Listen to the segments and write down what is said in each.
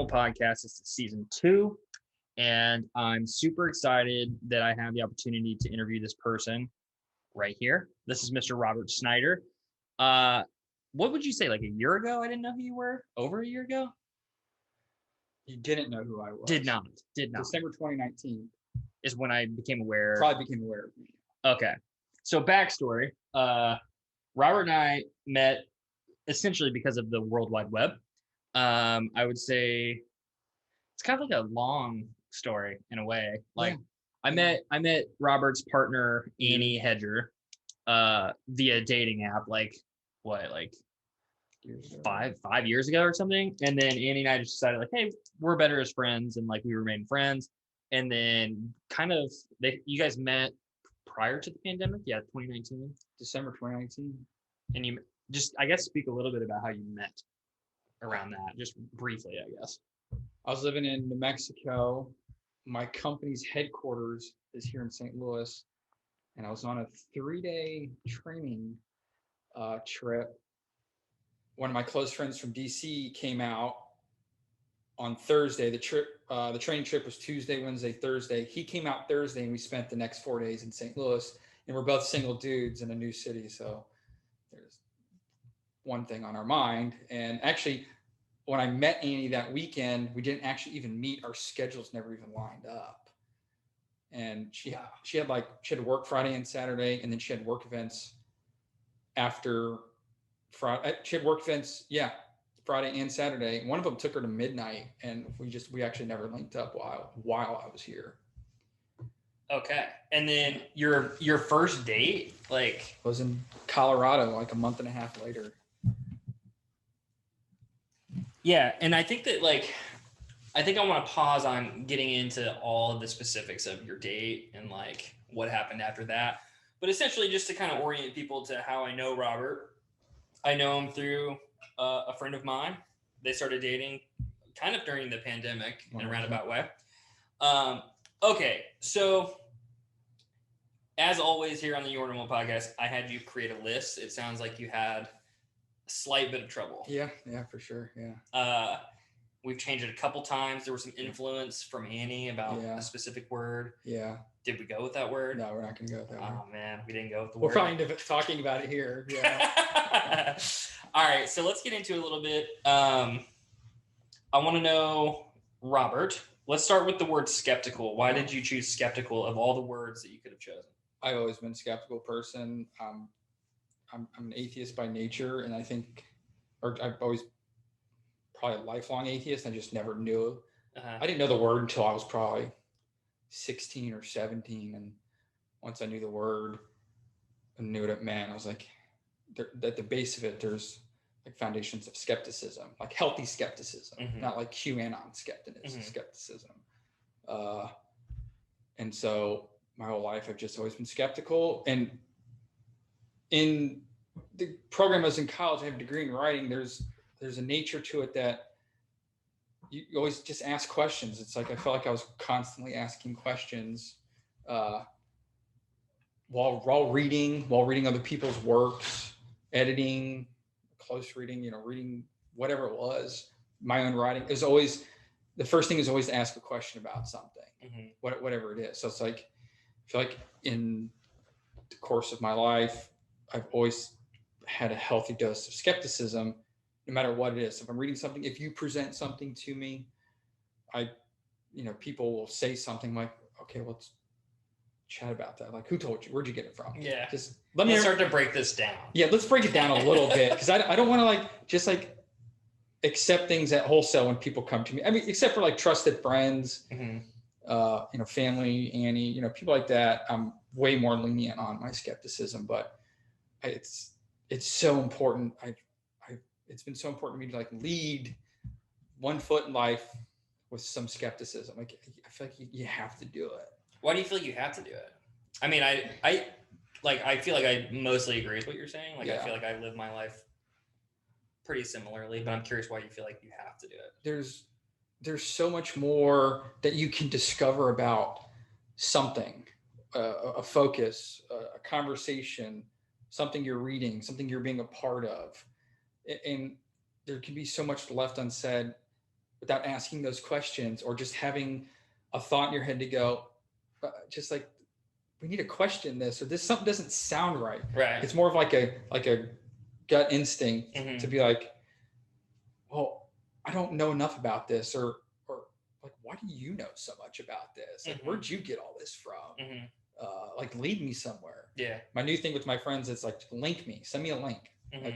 Normal Podcast. This is season 2, and I'm super excited that I have the opportunity to interview this person right here. This is Mr. Robert Snyder. What would you say, like a year ago? I didn't know who you were. Over a year ago? You didn't know who I was. Did not. December 2019 is when I became aware. Probably became aware of me. Okay. So backstory. Robert and I met essentially because of the World Wide Web. I would say it's kind of like a long story in a way. Like I met Robert's partner, Annie Hedger, via dating app, like 5 years ago or something. And then Annie and I just decided, like, hey, we're better as friends, and like we remained friends. And then you guys met prior to the pandemic. 2019. December 2019. And you just, I guess, speak a little bit about how you met around that, just briefly, I guess. I was living in New Mexico. My company's headquarters is here in St. Louis, and I was on a 3-day training trip. One of my close friends from DC came out on Thursday. The training trip was Tuesday, Wednesday, Thursday. He came out Thursday, and we spent the next 4 days in St. Louis. And we're both single dudes in a new city, so there's one thing on our mind. And actually, when I met Annie that weekend, we didn't actually even meet. Our schedules never even lined up. And she had to work Friday and Saturday, and then she had work events after Friday. She had work events, Friday and Saturday. One of them took her to midnight, and we actually never linked up while I was here. Okay. And then your first date, was in Colorado, like a month and a half later. Yeah, and I think that I want to pause on getting into all of the specifics of your date and like what happened after that. But essentially, just to kind of orient people to how I know Robert. I know him through a friend of mine. They started dating kind of during the pandemic in a roundabout way. Okay, so as always here on the Your Normal Podcast, I had you create a list. It sounds like you had a slight bit of trouble. Yeah, for sure. Yeah. We've changed it a couple times. There was some influence from Annie about a specific word. Yeah. Did we go with that word? No, we're not going to go with that word. Oh, man. We didn't go with the word. We're probably end up talking about it here. Yeah. All right. So let's get into it a little bit. I want to know, Robert, let's start with the word skeptical. Why did you choose skeptical of all the words that you could have chosen? I've always been a skeptical person. I'm an atheist by nature, and I think, or I've always probably a lifelong atheist. I just never knew. I didn't know the word until I was probably 16 or 17, and once I knew the word and knew what it meant, I was like, at the base of it, there's like foundations of skepticism, like healthy skepticism, not like QAnon skepticism. And so my whole life, I've just always been skeptical. And in the program I was in college, I have a degree in writing. There's a nature to it that you always just ask questions. It's like I felt like I was constantly asking questions while reading other people's works, editing, close reading, reading whatever it was, my own writing. Is always the first thing is always to ask a question about something, whatever it is. So it's like I feel like in the course of my life, I've always had a healthy dose of skepticism. No matter what it is. If I'm reading something, if you present something to me, people will say something like, okay, let's chat about that. Like, who told you? Where'd you get it from? Yeah. Just let's start to break this down. Yeah, let's break it down a little bit. Because I don't want to just accept things at wholesale when people come to me. I mean, except for like trusted friends, family, Annie, people like that. I'm way more lenient on my skepticism, but it's so important. It's been so important to me to lead one foot in life with some skepticism. I feel like you have to do it. Why do you feel like you have to do it? I mean, I feel like I mostly agree with what you're saying. I feel like I live my life pretty similarly, but I'm curious why you feel like you have to do it. There's so much more that you can discover about something, a focus, a conversation, something you're reading, something you're being a part of. And there can be so much left unsaid without asking those questions, or just having a thought in your head to go, just like, we need to question this, or this something doesn't sound right. Right. It's more of like a gut instinct to be like, well, I don't know enough about this, or like, why do you know so much about this? Like, where'd you get all this from? Like, lead me somewhere. Yeah. My new thing with my friends is like, link me, send me a link. Like,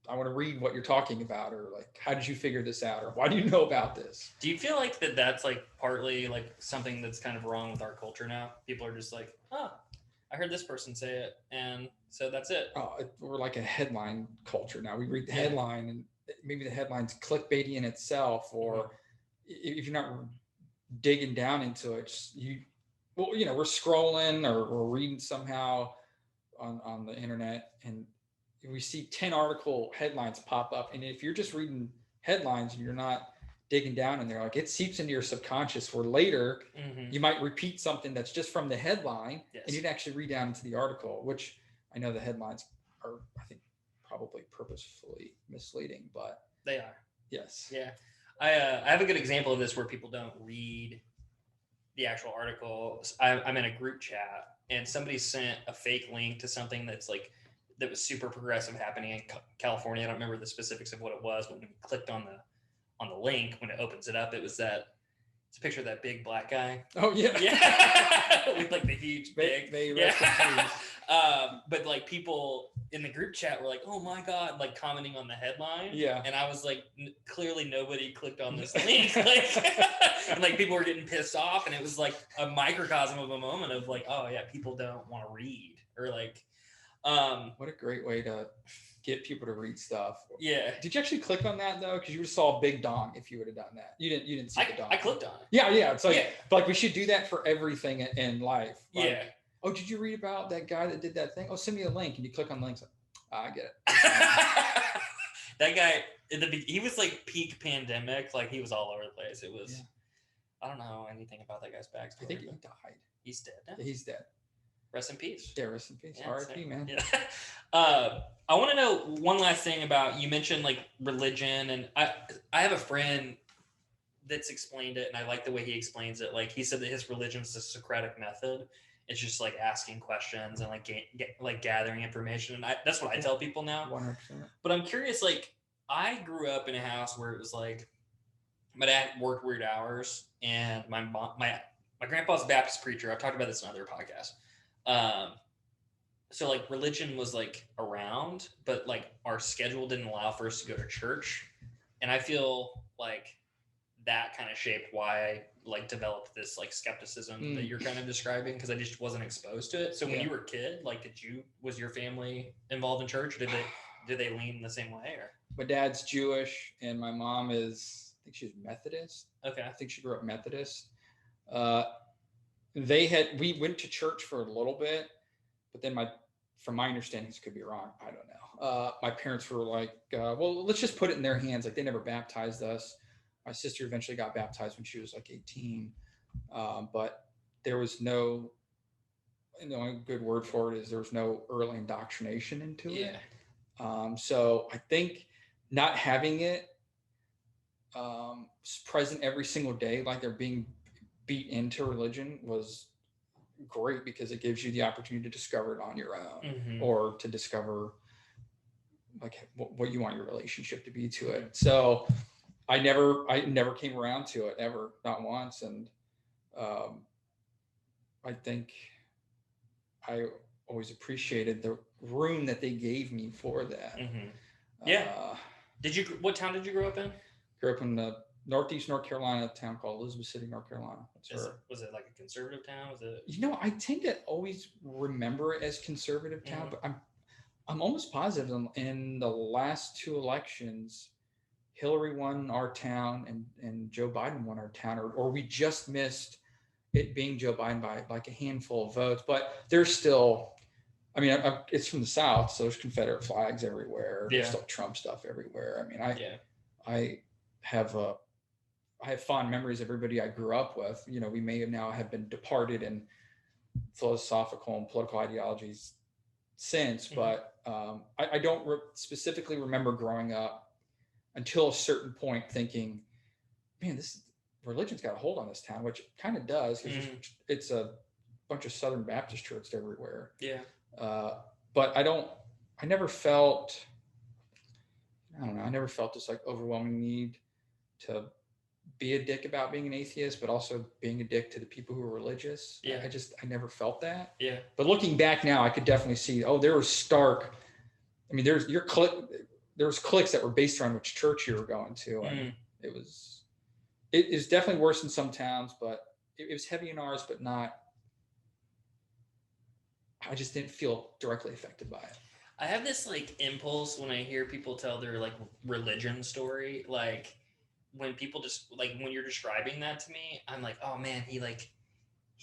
I want to read what you're talking about, or like, how did you figure this out, or why do you know about this? Do you feel like that's like partly like something that's kind of wrong with our culture now? People are just like, oh, I heard this person say it, and so that's it. We're like a headline culture now. We read the headline, and maybe the headline's clickbaity in itself, or if you're not digging down into it, we're scrolling or we're reading somehow on the internet, and we see 10 article headlines pop up, and if you're just reading headlines and you're not digging down in there, like, it seeps into your subconscious, where later you might repeat something that's just from the headline, and you'd actually read down into the article, which I know the headlines are, I think, probably purposefully misleading, but they are. Yes. Yeah. I have a good example of this where people don't read the actual article. I'm in a group chat, and somebody sent a fake link to something that was super progressive happening in California. I don't remember the specifics of what it was, but when we clicked on the link, when it opens it up, it's a picture of that big black guy. Oh yeah. Yeah. With like the huge big. Yeah. But like, people in the group chat were like, oh my God, like commenting on the headline. Yeah. And I was like, clearly nobody clicked on this link. Like, and like, people were getting pissed off, and it was like a microcosm of a moment of like, oh yeah, people don't want to read, or like, what a great way to get people to read stuff. Yeah. Did you actually click on that though? Because you saw a big dong if you would have done that. You didn't see the dong. I clicked on it. Yeah. It's like, but like, we should do that for everything in life. Like, yeah. Oh, did you read about that guy that did that thing? Oh, send me a link. And you click on the links. I get it. That guy, he was like peak pandemic. Like, he was all over the place. It was, I don't know anything about that guy's backstory. I think he died. He's dead now. He's dead. Rest in peace. Yeah, rest in peace. Yeah, R.I.P., man. Yeah. I want to know one last thing about, you mentioned like religion, and I have a friend that's explained it, and I like the way he explains it. Like, he said that his religion is the Socratic method. It's just like asking questions and like gathering information. And that's what I tell people now. 100%. But I'm curious, like, I grew up in a house where it was like, my dad worked weird hours, and my grandpa's a Baptist preacher. I've talked about this in other podcasts. So like, religion was like around, but like, our schedule didn't allow for us to go to church. And I feel like that kind of shaped why I like developed this like skepticism that you're kind of describing, because I just wasn't exposed to it. So when you were a kid, like, was your family involved in church? Did they lean the same way? Or? My dad's Jewish, and my mom is, I think she's Methodist. Okay. I think she grew up Methodist. We went to church for a little bit, but then from my understanding, this could be wrong, I don't know. My parents were like, well, let's just put it in their hands. Like, they never baptized us. My sister eventually got baptized when she was like 18. But there was no, the only good word for it is there was no early indoctrination into it. So I think not having it present every single day, like they're being beat into religion, was great, because it gives you the opportunity to discover it on your own, or to discover like what you want your relationship to be to it. So I never came around to it ever, not once. And I think I always appreciated the room that they gave me for that. Yeah. What town did you grow up in? Grew up in the Northeast North Carolina, a town called Elizabeth City, North Carolina. Was it like a conservative town? Was it? I tend to always remember it as conservative town, but I'm almost positive in the last two elections, Hillary won our town and Joe Biden won our town, or we just missed it being Joe Biden by like a handful of votes. But there's still, I mean, it's from the South, so there's Confederate flags everywhere. There's still Trump stuff everywhere. I mean, I have fond memories of everybody I grew up with. We may have been departed in philosophical and political ideologies since, but I don't specifically remember growing up until a certain point thinking man, this religion's got a hold on this town, which it kind of does, because it's a bunch of Southern Baptist churches everywhere. Yeah. But I never felt, I don't know, I never felt this like overwhelming need to be a dick about being an atheist, but also being a dick to the people who are religious. Yeah. I never felt that. Yeah. But looking back now, I could definitely see, there was stark, I mean, there was cliques that were based around which church you were going to. And it is definitely worse in some towns, but it was heavy in ours, but not, I just didn't feel directly affected by it. I have this like impulse when I hear people tell their like religion story, like when people just like, when you're describing that to me, I'm like, oh man, he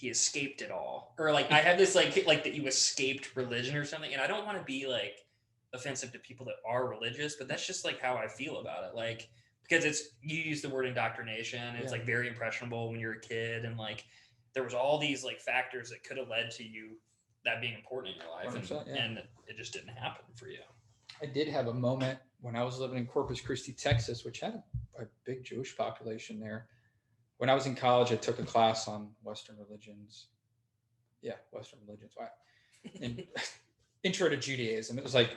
escaped it all. Or like, I have this like that you escaped religion or something. And I don't want to be like offensive to people that are religious, but that's just like how I feel about it. Like, because you use the word indoctrination. And it's like very impressionable when you're a kid. And like, there was all these like factors that could have led to you that being important in your life, and it just didn't happen for you. I did have a moment when I was living in Corpus Christi, Texas, which had a big Jewish population there. When I was in college, I took a class on Western religions. Yeah, Western religions. And Intro to Judaism. It was like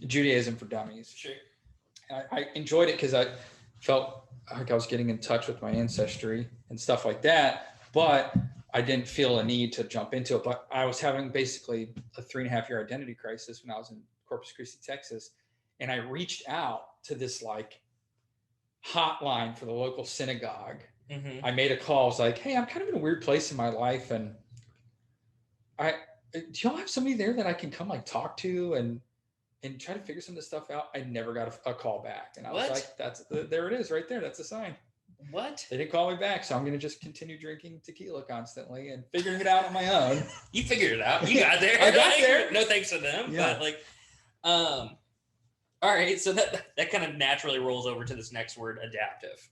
Judaism for dummies. Sure. And I enjoyed it because I felt like I was getting in touch with my ancestry and stuff like that, but I didn't feel a need to jump into it. But I was having basically a 3.5-year identity crisis when I was in Corpus Christi, Texas. And I reached out to this like hotline for the local synagogue. I made a call. I was like, hey, I'm kind of in a weird place in my life. And do y'all have somebody there that I can come like talk to and try to figure some of this stuff out? I never got a call back. And I was like, there it is right there. That's a sign. What? They didn't call me back, so I'm going to just continue drinking tequila constantly and figuring it out on my own. You figured it out. You got there. I got there. No thanks to them. Yeah. But like, all right. So that kind of naturally rolls over to this next word, adaptive.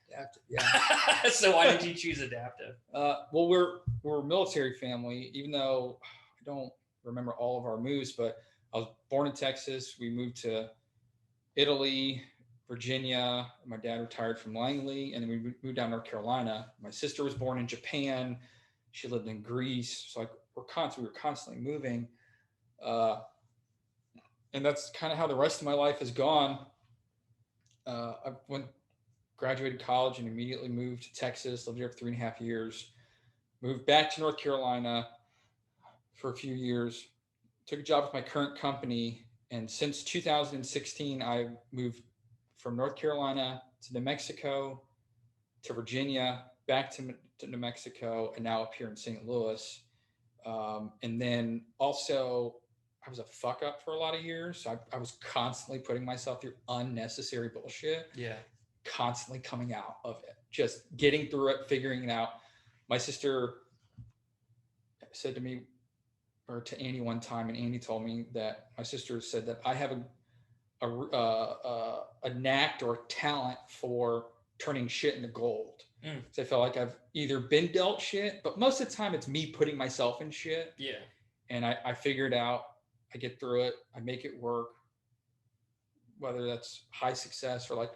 Adaptive, yeah. So why did you choose adaptive? Well, we're a military family, even though I don't remember all of our moves, but I was born in Texas. We moved to Italy, Virginia. My dad retired from Langley, and then we moved down to North Carolina. My sister was born in Japan. She lived in Greece. So like we were constantly moving. And that's kind of how the rest of my life has gone. I graduated college and immediately moved to Texas, lived here for 3.5 years, moved back to North Carolina for a few years, took a job with my current company. And since 2016, I moved from North Carolina to New Mexico, to Virginia, back to New Mexico, and now up here in St. Louis. And then also, I was a fuck up for a lot of years. So I was constantly putting myself through unnecessary bullshit. Yeah. Constantly coming out of it, just getting through it, figuring it out. My sister said to me, or to Annie one time, and Annie told me that my sister said that I have a knack or a talent for turning shit into gold. So I felt like I've either been dealt shit, but most of the time it's me putting myself in shit. Yeah. And I figured out, I get through it, I make it work, whether that's high success or like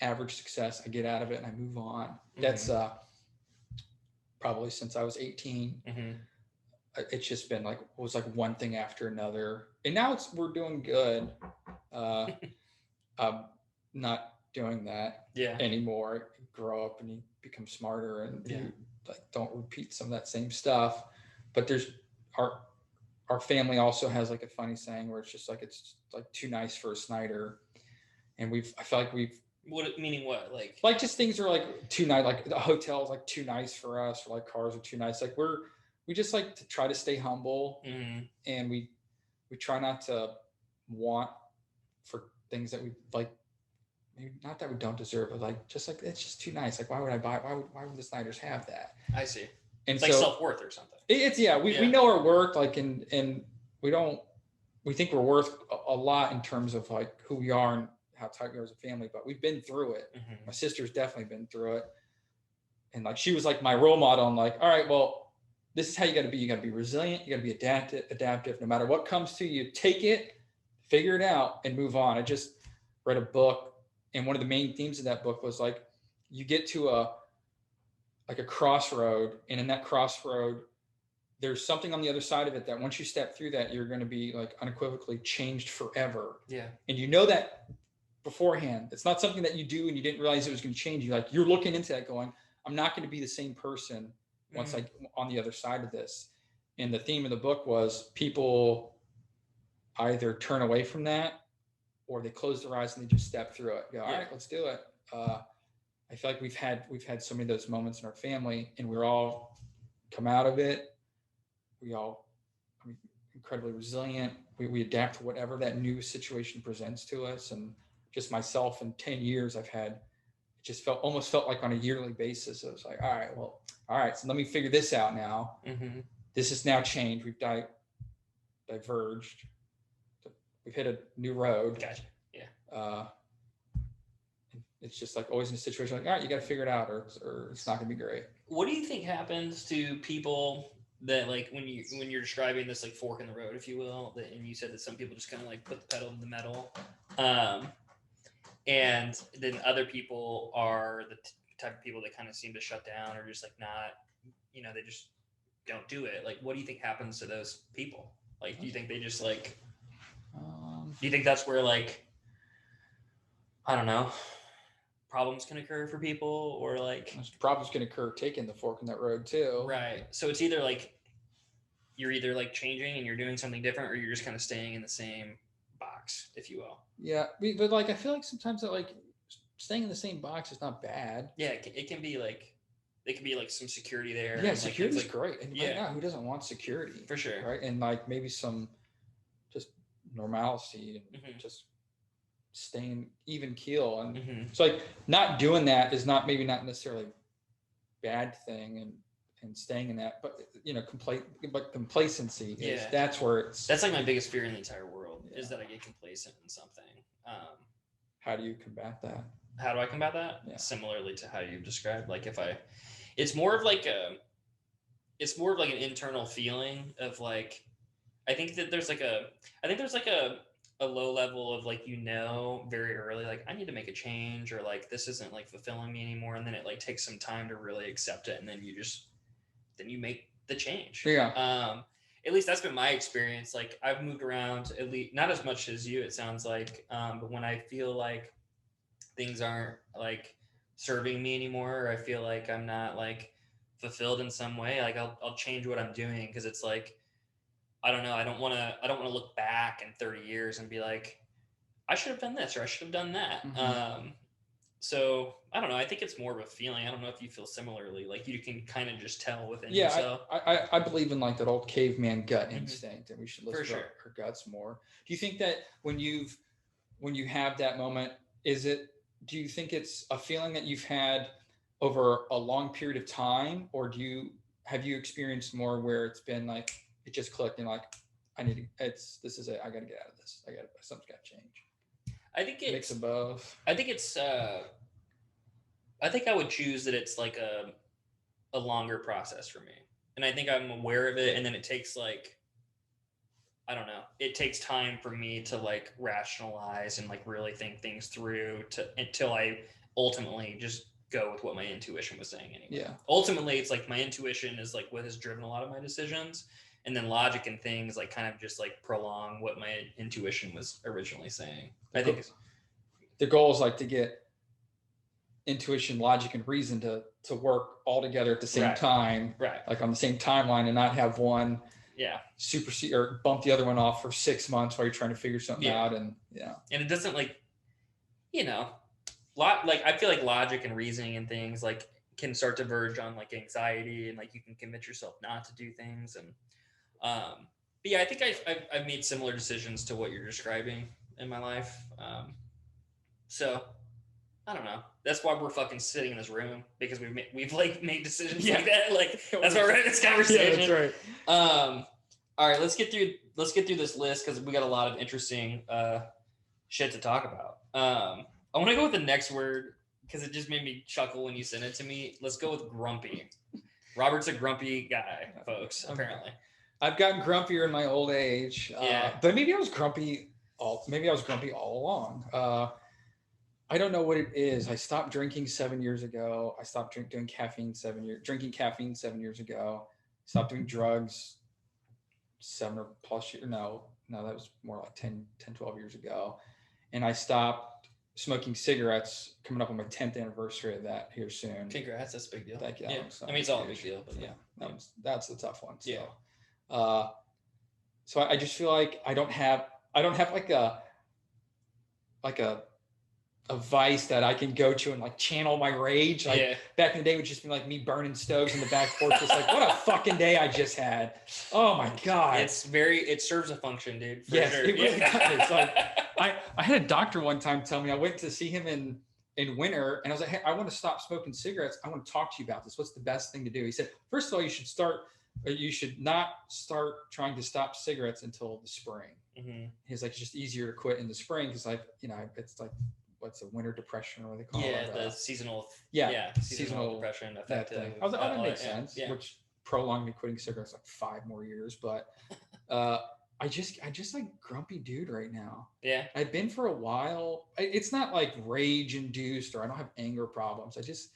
average success, I get out of it and I move on. That's probably since I was 18. It's just been like, it was like one thing after another. And now we're doing good. I'm not doing that anymore. You grow up and you become smarter and you like don't repeat some of that same stuff. But there's our family also has like a funny saying where it's just like, it's like too nice for a Snyder. And I feel like meaning what? Like just things are like too nice. Like the hotel is like too nice for us, or like cars are too nice. Like we just like to try to stay humble, and we try not to want for things that we like. Maybe not that we don't deserve, but like just like it's just too nice. Like why would I buy? Why would the Snyders have that? I see. And it's like self-worth or something. We know our worth, like and we think we're worth a lot in terms of like who we are and how tight we are as a family, but we've been through it. My sister's definitely been through it. And like, she was like my role model. I'm like, all right, well, this is how you got to be. You got to be resilient. You got to be adaptive. No matter what comes to you, take it, figure it out, and move on. I just read a book, and one of the main themes of that book was like, you get to a crossroad, and in that crossroad, there's something on the other side of it that once you step through that, you're going to be like unequivocally changed forever. Yeah. And you know that beforehand. It's not something that you do and you didn't realize it was going to change you. Like, you're looking into that going, I'm not going to be the same person once I on the other side of this. And the theme of the book was people either turn away from that or they close their eyes and they just step through it. Go, all right, let's do it. I feel like we've had so many of those moments in our family, and we're all come out of it. We all incredibly resilient. We adapt to whatever that new situation presents to us. And just myself in 10 years, I've had, it just almost felt like on a yearly basis. It was like, all right, so let me figure this out now. Mm-hmm. This has now changed. We've diverged. We've hit a new road. Gotcha. Yeah. It's just like always in a situation like, all right, you got to figure it out, or it's not going to be great. What do you think happens to people that, like, when you're describing this like fork in the road, if you will, and you said that some people just kind of like put the pedal to the metal, and then other people are the type of people that kind of seem to shut down or just like not, they just don't do it. Like, what do you think happens to those people? Like, do you think they just like, do you think that's where, like, I don't know, problems can occur for people, or like problems can occur taking the fork in that road too. Right. So it's either like you're either like changing and you're doing something different, or you're just kind of staying in the same box, if you will. Yeah, but like I feel like sometimes that like staying in the same box is not bad. Yeah, it can be like some security there. Yeah, security is like, great. And right now, who doesn't want security? For sure. Right, and like maybe some just normalcy and just staying even keel. And it's like not doing that is not necessarily a bad thing, and staying in that, but complacency is that's where that's like my biggest fear in the entire world is that I get complacent in something. How do you combat that? How do I combat that? Yeah. Similarly to how you've described, like it's more of like an internal feeling of like, I think there's like a low level of like, very early, like I need to make a change, or like this isn't like fulfilling me anymore, and then it like takes some time to really accept it, and then you make the change. Yeah. At least that's been my experience. Like, I've moved around, at least not as much as you, it sounds like, but when I feel like things aren't like serving me anymore, or I feel like I'm not like fulfilled in some way, like I'll change what I'm doing, because it's like, I don't know. I don't want to look back in 30 years and be like, I should have done this, or I should have done that. So I don't know. I think it's more of a feeling. I don't know if you feel similarly. Like, you can kind of just tell within yourself. I believe in like that old caveman gut instinct, and we should listen to our guts more. Do you think that when you have that moment, do you think it's a feeling that you've had over a long period of time, or have you experienced more where it's been like, it just clicked and like, this is it. I got to get out of this. Something's got to change. I think it's mix of both. I think it's, I think I would choose that it's like a longer process for me. And I think I'm aware of it. And then it takes like, I don't know, it takes time for me to like rationalize and like really think things through until I ultimately just go with what my intuition was saying anyway. Yeah. Ultimately, it's like my intuition is like what has driven a lot of my decisions. And then logic and things like kind of just like prolong what my intuition was originally saying. I think the goal is like to get intuition, logic, and reason to work all together at the same time, right? Like on the same timeline, and not have one supersede or bump the other one off for 6 months while you're trying to figure something out. And and it doesn't like, like I feel like logic and reasoning and things like can start to verge on like anxiety, and like you can convince yourself not to do things. And but yeah, I think I've made similar decisions to what you're describing in my life. So I don't know. That's why we're fucking sitting in this room, because we've like made decisions like that. Like, that's why we're having this conversation. Yeah, that's right. All right, let's get through this list, because we got a lot of interesting shit to talk about. I want to go with the next word, because it just made me chuckle when you sent it to me. Let's go with grumpy. Robert's a grumpy guy, folks, apparently. I've gotten grumpier in my old age. But maybe I was grumpy all along. I don't know what it is. I stopped drinking 7 years ago. I stopped drinking caffeine 7 years ago. Stopped doing drugs 7 or plus years. No, that was more like 12 years ago. And I stopped smoking cigarettes coming up on my 10th anniversary of that here soon. Congrats, that's a big deal. Thank you. Yeah. I mean, it's all a big deal, but yeah, that's the tough one. So, yeah. So I just feel like I don't have like a vice that I can go to and like channel my rage. Like back in the day, it would just be like me burning stoves in the back porch. Just like, what a fucking day I just had. Oh my God. It serves a function, dude. Yes, sure. It really does. Like I had a doctor one time tell me, I went to see him in winter and I was like, hey, I want to stop smoking cigarettes. I want to talk to you about this. What's the best thing to do? He said, first of all, you should not start trying to stop cigarettes until the spring. Mm-hmm. He's like, it's just easier to quit in the spring because like, it's like, what's a winter depression or what they call it? Yeah, the seasonal. Seasonal depression effect. I was like, oh, that makes sense. Yeah. Which prolonged me quitting cigarettes like 5 more years. But I just like grumpy dude right now. Yeah, I've been for a while. It's not like rage induced or I don't have anger problems. I just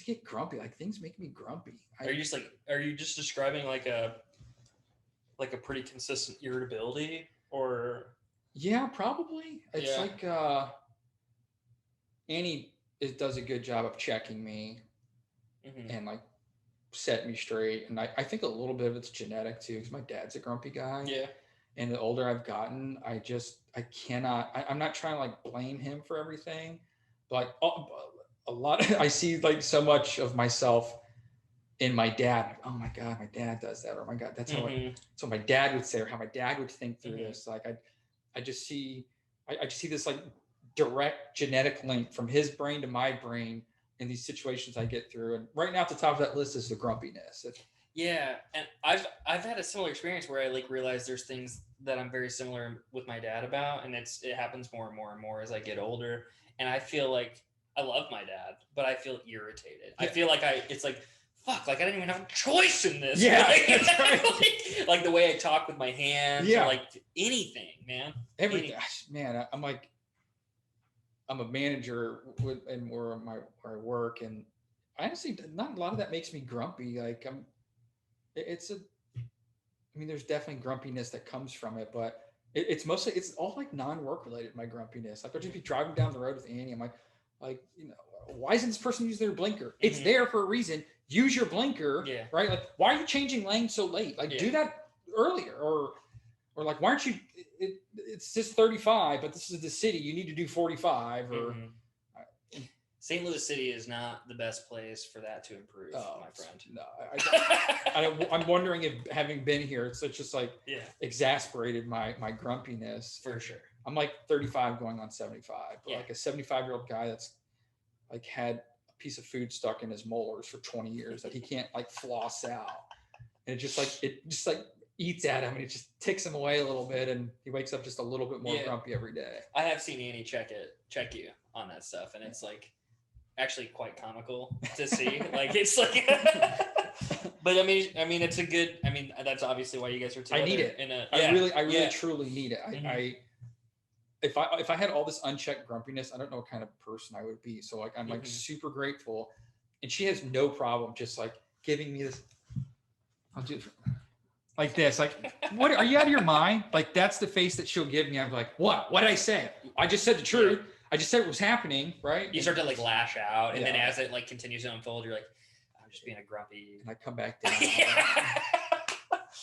get grumpy. Like things make me grumpy. Are you just describing like a pretty consistent irritability or? Yeah, probably. It's like Annie does a good job of checking me and like set me straight. And I think a little bit of it's genetic too, because my dad's a grumpy guy. Yeah. And the older I've gotten, I'm not trying to like blame him for everything, but a lot, I see like so much of myself in my dad. Like, oh my God, my dad does that. Or my God, that's what my dad would say, or how my dad would think through this. Like I just see this like direct genetic link from his brain to my brain in these situations I get through. And right now at the top of that list is the grumpiness. Yeah. And I've had a similar experience where I like realize there's things that I'm very similar with my dad about. And it happens more and more and more as I get older. And I feel like I love my dad, but I feel irritated. Yeah. I feel like it's like, fuck, like I didn't even have a choice in this. Yeah. Like, right? like the way I talk with my hands or like anything, man. Everything. Man, I'm a manager and where I work, and honestly, not a lot of that makes me grumpy. Like there's definitely grumpiness that comes from it, but it's all like non-work related. My grumpiness, like I'll just be driving down the road with Annie. I'm like, why isn't this person using their blinker? It's there for a reason. Use your blinker, right? Like, why are you changing lanes so late? Like, do that earlier, or like, why aren't you? It's just 35, but this is the city. You need to do 45. Or St. Louis City is not the best place for that to improve, my friend. No, I'm wondering if having been here, it's just like exasperated my grumpiness. For sure. I'm like 35 going on 75, but like a 75-year-old guy that's like had a piece of food stuck in his molars for 20 years that he can't like floss out. And it just like eats at him and it just ticks him away a little bit. And he wakes up just a little bit more grumpy every day. I have seen Annie check you on that stuff. And it's like actually quite comical to see. Like it's like, but I mean, it's a good, that's obviously why you guys are together. I need it. I really truly need it. If I had all this unchecked grumpiness, I don't know what kind of person I would be. So like, I'm like super grateful, and she has no problem just like giving me this. I'll do it like this. Like, what? Are you out of your mind? Like that's the face that she'll give me. I'm like, what? What did I say? I just said the truth. I just said what was happening, right? You start to like lash out, and then as it like continues to unfold, you're like, I'm just being a grumpy. And I come back down.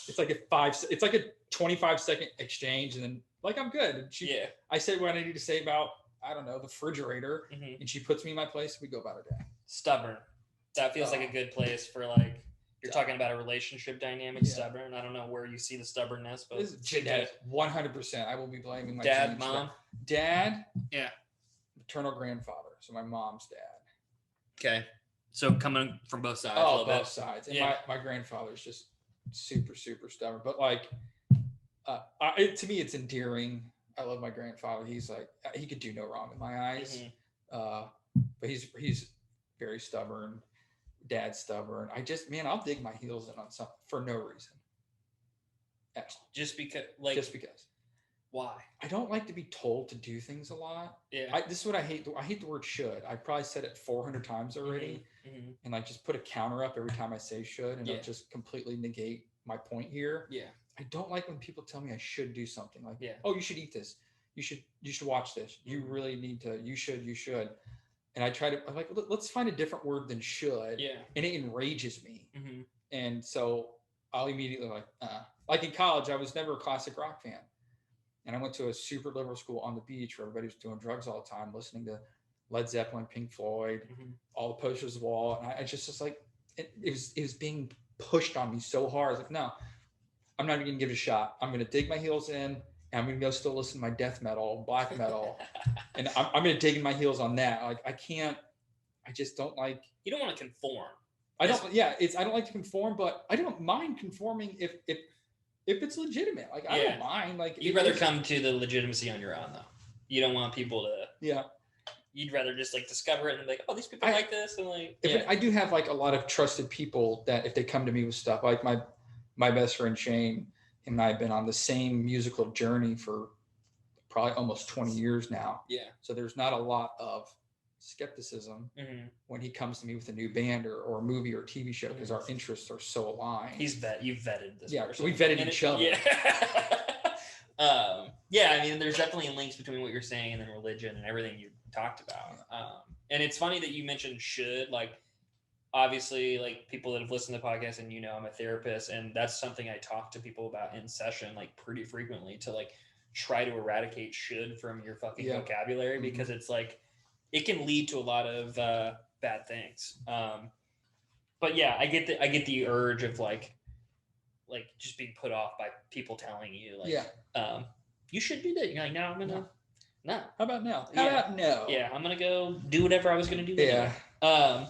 It's like a 25-second exchange, and then like I'm good. And I say what I need to say about, I don't know, the refrigerator, and she puts me in my place. We go about our day. Stubborn. That feels like a good place for like, you're talking about a relationship dynamic. Stubborn. I don't know where you see the stubbornness, but this is genetic. 100%. I will be blaming my dad, mom, dad. Yeah. Maternal grandfather. So my mom's dad. Okay. So coming from both sides. Oh, both sides. And my grandfather's just super, super stubborn. But like, to me, it's endearing. I love my grandfather. He's like, he could do no wrong in my eyes. But he's very stubborn. Dad's stubborn. I'll dig my heels in on something for no reason. Just because. Why? I don't like to be told to do things a lot. Yeah. This is what I hate. I hate the word should. I probably said it 400 times already, and like just put a counter up every time I say should, and it'll just completely negate my point here. Yeah. I don't like when people tell me I should do something. Like, Yeah. oh, you should eat this. You should watch this. You really need to. You should. And I try to. I'm like, let's find a different word than should. Yeah. And it enrages me. And so I'll immediately like in college, I was never a classic rock fan. And I went to a super liberal school on the beach where everybody was doing drugs all the time, listening to Led Zeppelin, Pink Floyd, all the posters on the wall. And I just like, it was being pushed on me so hard. I was like, no, I'm not even going to give it a shot. I'm going to dig my heels in, and I'm going to go still listen to my death metal, black metal. And I'm going to dig in my heels on that. Like, I just don't like. You don't want to conform. I don't like to conform, but I don't mind conforming if it's legitimate. Like, I don't mind. Like, you'd rather come to the legitimacy on your own, though. You don't want people to. Yeah. You'd rather just like discover it and be like, oh, these people like this, and like. I do have like a lot of trusted people that if they come to me with stuff, like my best friend Shane, him and I have been on the same musical journey for probably almost 20 years now. Yeah. So there's not a lot of skepticism when he comes to me with a new band or a movie or a TV show, because our interests are so aligned. You've vetted this person. We vetted each other. Yeah. I mean, there's definitely links between what you're saying and then religion and everything you talked about. And it's funny that you mentioned should, like, obviously, like, people that have listened to the podcast, and I'm a therapist, and that's something I talk to people about in session, like, pretty frequently, to like try to eradicate should from your fucking vocabulary, because it's like, it can lead to a lot of bad things. But yeah, I get the urge of like just being put off by people telling you like, you should do that. You're like, no, I'm gonna no. How about now? How about no? Yeah, I'm gonna go do whatever I was gonna do. Yeah. Anyway.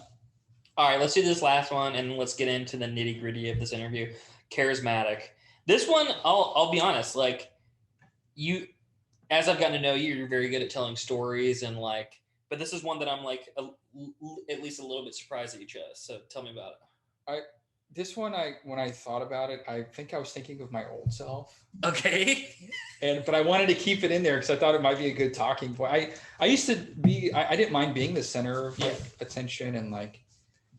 All right, let's do this last one, and let's get into the nitty gritty of this interview. Charismatic. This one, I'll be honest. Like, you, as I've gotten to know you, you're very good at telling stories, and like. But this is one that I'm like at least a little bit surprised that you chose. So tell me about it. When I thought about it, I think I was thinking of my old self. Okay. But I wanted to keep it in there because I thought it might be a good talking point. I used to be, I didn't mind being the center of attention and like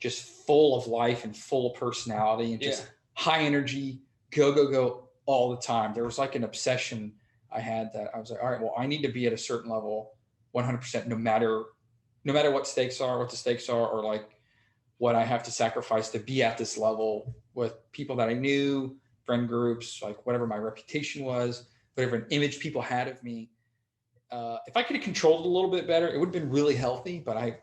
just full of life and full of personality and just high energy, go all the time. There was like an obsession I had that I was like, all right, well, I need to be at a certain level 100%, no matter what the stakes are, or like what I have to sacrifice to be at this level with people that I knew, friend groups, like whatever my reputation was, whatever an image people had of me. If I could have controlled it a little bit better, it would have been really healthy, but I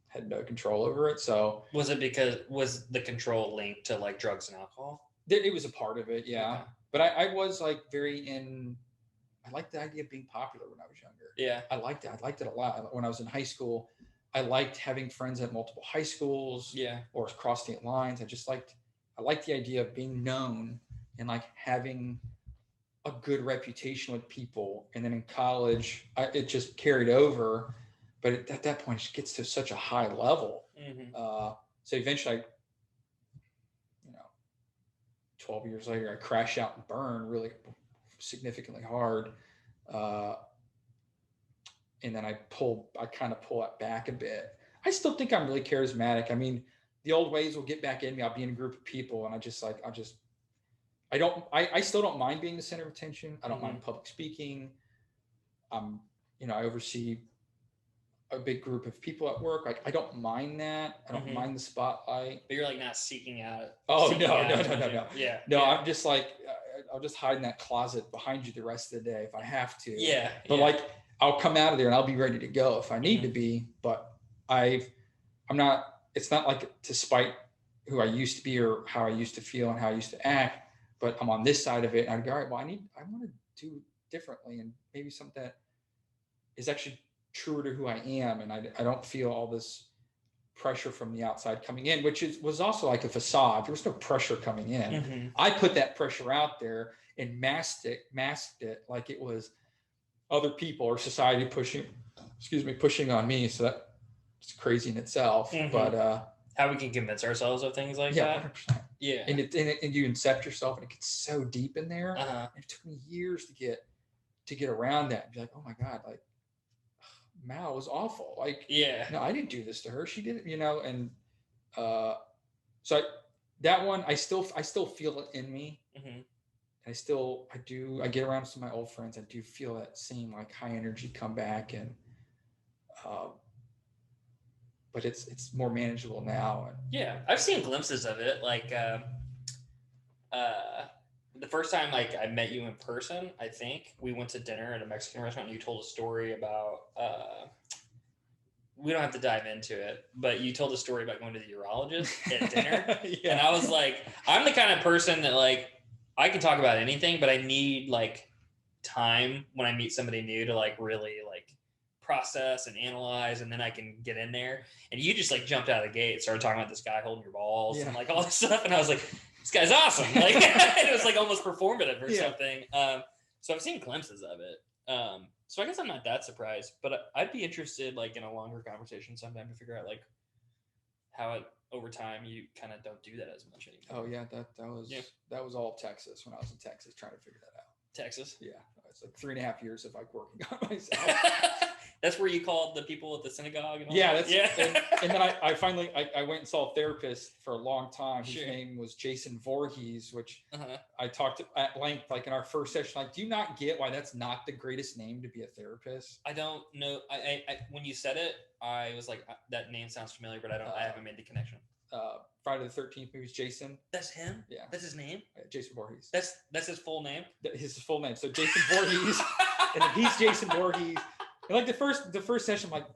had no control over it. So was the control linked to like drugs and alcohol? It was a part of it. Yeah. Okay. But I was like I liked the idea of being popular when I was younger. Yeah. I liked it. I liked it a lot. When I was in high school, I liked having friends at multiple high schools. Yeah. Or across state lines. I liked the idea of being known and like having a good reputation with people. And then in college, it just carried over. But at that point, it gets to such a high level. So eventually, 12 years later, I crash out and burn really significantly hard. And then I kind of pull it back a bit. I still think I'm really charismatic. I mean, the old ways will get back in me. I'll be in a group of people and I still don't mind being the center of attention. I don't mind public speaking. I oversee a big group of people at work. Like, I don't mind that. I don't mind the spotlight. But you're like not seeking out. Oh, no. Yeah. No, I'm just like, I'll just hide in that closet behind you the rest of the day if I have to. Yeah. But like, I'll come out of there and I'll be ready to go if I need to be. But I'm not, it's not like to spite who I used to be or how I used to feel and how I used to act. But I'm on this side of it and I go, all right, well, I want to do differently and maybe something that is actually truer to who I am. And I don't feel all this pressure from the outside coming in, which was also like a facade. There was no pressure coming in. I put that pressure out there and masked it like it was other people or society pushing on me. So that's crazy in itself. But how we can convince ourselves of things like that. 100%. Yeah. And you incept yourself and it gets so deep in there. Uh-huh. And it took me years to get to get around that and be like, oh my God, like Mal was awful. Like, Yeah. no, I didn't do this to her. She did it, and so that one, I still feel it in me. Mm-hmm. I get around some of my old friends. I do feel that same like high energy come back, and but it's more manageable now. And Yeah, I've seen glimpses of it. Like the first time like I met you in person, I think we went to dinner at a Mexican restaurant and you told a story about we don't have to dive into it, but you told a story about going to the urologist at dinner. Yeah. And I was like, I'm the kind of person that like I can talk about anything, but I need like time when I meet somebody new to like really like process and analyze, and then I can get in there. And you just like jumped out of the gate, started talking about this guy holding your balls and like all this stuff, and I was like, this guy's awesome. Like it was like almost performative or something. So I've seen glimpses of it. So I guess I'm not that surprised, but I'd be interested like in a longer conversation sometime to figure out like how it over time you kind of don't do that as much anymore. Oh yeah, that was all Texas when I was in Texas trying to figure that out. Texas? Yeah. It's like 3.5 years of like working on myself. That's where you called the people at the synagogue and all that? Yeah. And then I finally I went and saw a therapist for a long time. His name was Jason Voorhees, which I talked at length like in our first session. Like, do you not get why that's not the greatest name to be a therapist? I don't know. I when you said it, I was like, that name sounds familiar, but I haven't made the connection. Friday the 13th movies, Jason. That's him? Yeah. That's his name? Jason Voorhees. That's his full name? His full name. So Jason Voorhees, and he's Jason Voorhees. And like the first session, I'm like,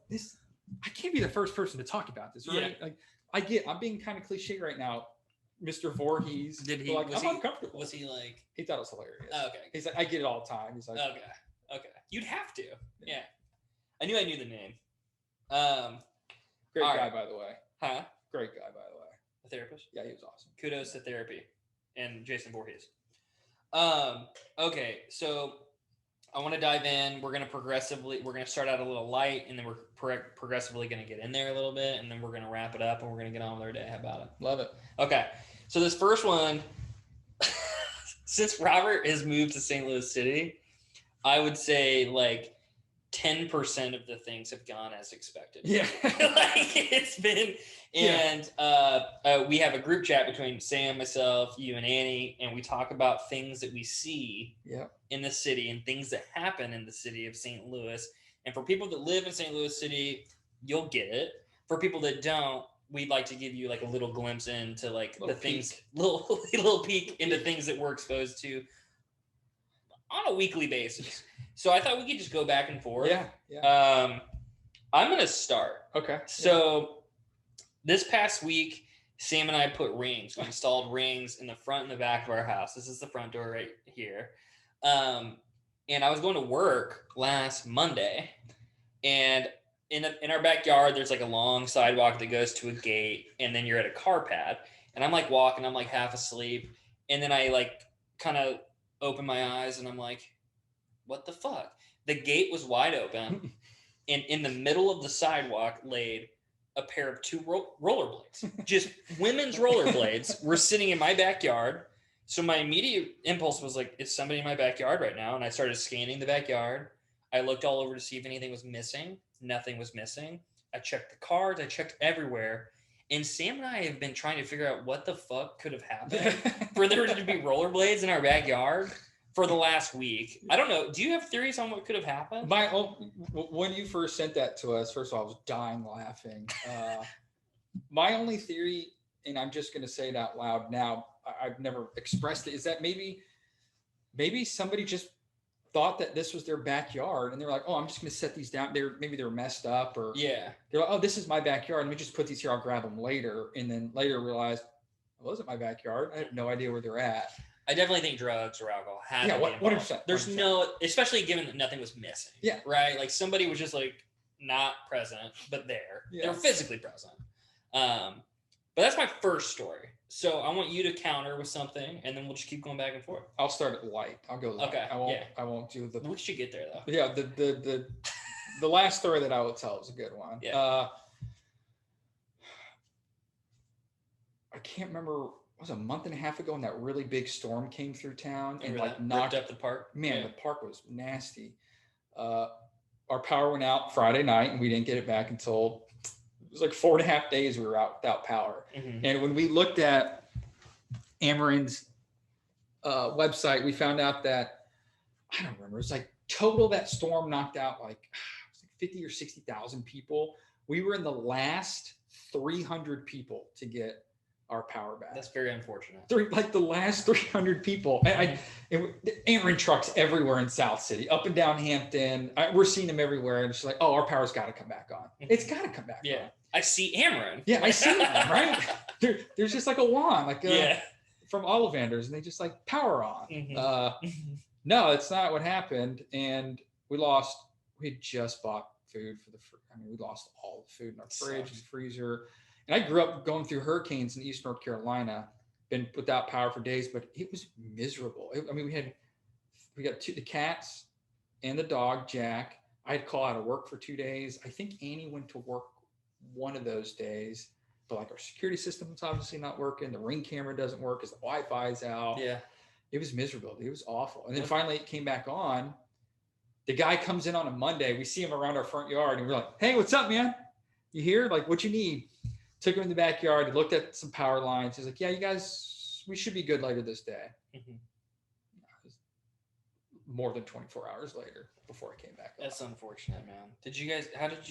I can't be the first person to talk about this, right? Yeah. Like I'm being kind of cliche right now, Mr. Voorhees. Did he? Like, I'm uncomfortable. Was he like? He thought it was hilarious. Oh, okay. He's like, I get it all the time. He's like, okay. You'd have to. Yeah. I knew the name. Great guy, by the way. Huh? Great guy, by the way. A therapist? Yeah, he was awesome. Kudos to therapy and Jason Voorhees. Okay, so I want to dive in. We're going to start out a little light, and then we're progressively going to get in there a little bit, and then we're going to wrap it up, and we're going to get on with our day. How about it? Love it. Okay, so this first one, since Robert has moved to St. Louis City, I would say like 10% of the things have gone as expected. Yeah. Like it's been, and we have a group chat between Sam, myself, you, and Annie, and we talk about things that we see in the city and things that happen in the city of St. Louis. And for people that live in St. Louis City, you'll get it. For people that don't, we'd like to give you like a little glimpse into like the things, little peek into things that we're exposed to on a weekly basis. So I thought we could just go back and forth. Yeah. I'm going to start. Okay. So this past week, Sam and I put rings. We installed rings in the front and the back of our house. This is the front door right here. And I was going to work last Monday, and in our backyard, there's like a long sidewalk that goes to a gate, and then you're at a car pad. And I'm like walking, I'm like half asleep. And then I like kind of open my eyes and I'm like, what the fuck? The gate was wide open, and in the middle of the sidewalk laid a pair of two rollerblades. Just women's rollerblades were sitting in my backyard. So my immediate impulse was like, is somebody in my backyard right now? And I started scanning the backyard. I looked all over to see if anything was missing. Nothing was missing. I checked the cars. I checked everywhere. And Sam and I have been trying to figure out what the fuck could have happened for there to be rollerblades in our backyard for the last week. I don't know. Do you have theories on what could have happened? When you first sent that to us, first of all, I was dying laughing. My only theory, and I'm just going to say it out loud now, I've never expressed it, is that maybe somebody just thought that this was their backyard, and they're like, oh, I'm just going to set these down. Maybe they're messed up, or they're like, oh, this is my backyard. Let me just put these here. I'll grab them later. And then later realize it wasn't my backyard. I have no idea where they're at. I definitely think drugs or alcohol have to be involved. 100%. There's no, especially given that nothing was missing. Yeah. Right? Like somebody was just like not present, but there. Yeah. They were physically present. But that's my first story. So I want you to counter with something, and then we'll just keep going back and forth. I'll start at light. I'll go light. Okay. I won't do the. We should get there though. Yeah. The last story that I will tell is a good one. Yeah. I can't remember was a month and a half ago, and that really big storm came through town and like ripped up the park. Man, the park was nasty. Our power went out Friday night, and we didn't get it back until it was like 4.5 days we were out without power. Mm-hmm. And when we looked at Ameren's website, we found out that, I don't remember, it's like total that storm knocked out like 50 or 60,000 people. We were in the last 300 people to get our power back. That's very unfortunate. Like the last 300 people. Ameren trucks everywhere in South City, up and down Hampton. We're seeing them everywhere. And it's like, oh, our power's got to come back on. It's got to come back on. Yeah. I see Ameren. Yeah, I see them, right? There's just like a wand, like from Ollivanders, and they just like power on. Mm-hmm. No, it's not what happened. And we had just bought food for we lost all the food in our fridge and freezer. And I grew up going through hurricanes in East North Carolina, been without power for days, but it was miserable. We got the cats and the dog, Jack. I had to call out of work for 2 days. I think Annie went to work one of those days, but like our security system's obviously not working. The Ring camera doesn't work because the Wi-Fi's out. Yeah. It was miserable. It was awful. And then finally it came back on. The guy comes in on a Monday. We see him around our front yard, and we're like, hey, what's up, man? You here? Like, what you need? Took him in the backyard. He looked at some power lines. He's like, yeah, you guys, we should be good later this day. Mm-hmm. More than 24 hours later before I came back. That's unfortunate, man. How did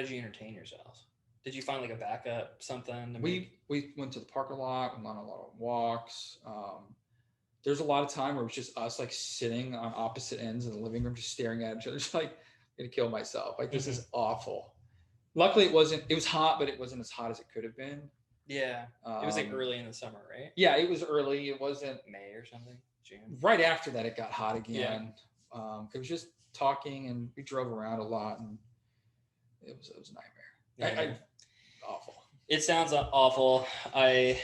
you entertain yourselves? Did you find like a backup, something? We went to the park a lot. We went on a lot of walks. There's a lot of time where it was just us like sitting on opposite ends of the living room, just staring at each other, just like, I'm gonna kill myself. Like, this is awful. Luckily, it was hot, but it wasn't as hot as it could have been. Yeah. It was like early in the summer, right? Yeah, it was early. It wasn't May or something, June. Right after that, it got hot again. Yeah. It was just talking, and we drove around a lot, and it was a nightmare. Yeah. Awful. It sounds awful. I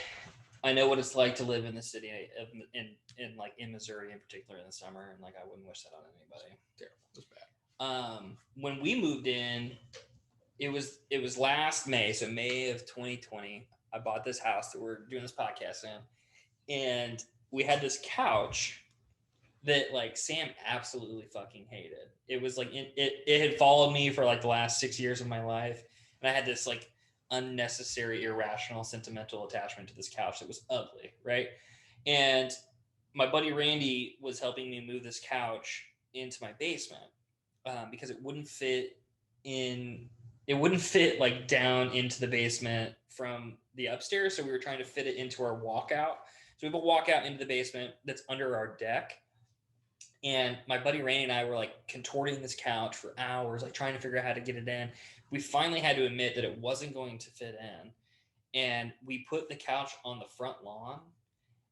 know what it's like to live in the city in Missouri in particular in the summer, and like I wouldn't wish that on anybody. Terrible. It was bad. When we moved in, it was last May, so May of 2020. I bought this house that we're doing this podcast in, and we had this couch that like Sam absolutely fucking hated. It was like it had followed me for like the last 6 years of my life, and I had this like unnecessary, irrational, sentimental attachment to this couch that was ugly, right? And my buddy Randy was helping me move this couch into my basement because it wouldn't fit like down into the basement from the upstairs. So we were trying to fit it into our walkout. So we have a walkout into the basement that's under our deck. And my buddy Randy and I were like contorting this couch for hours, like trying to figure out how to get it in. We finally had to admit that it wasn't going to fit in. And we put the couch on the front lawn,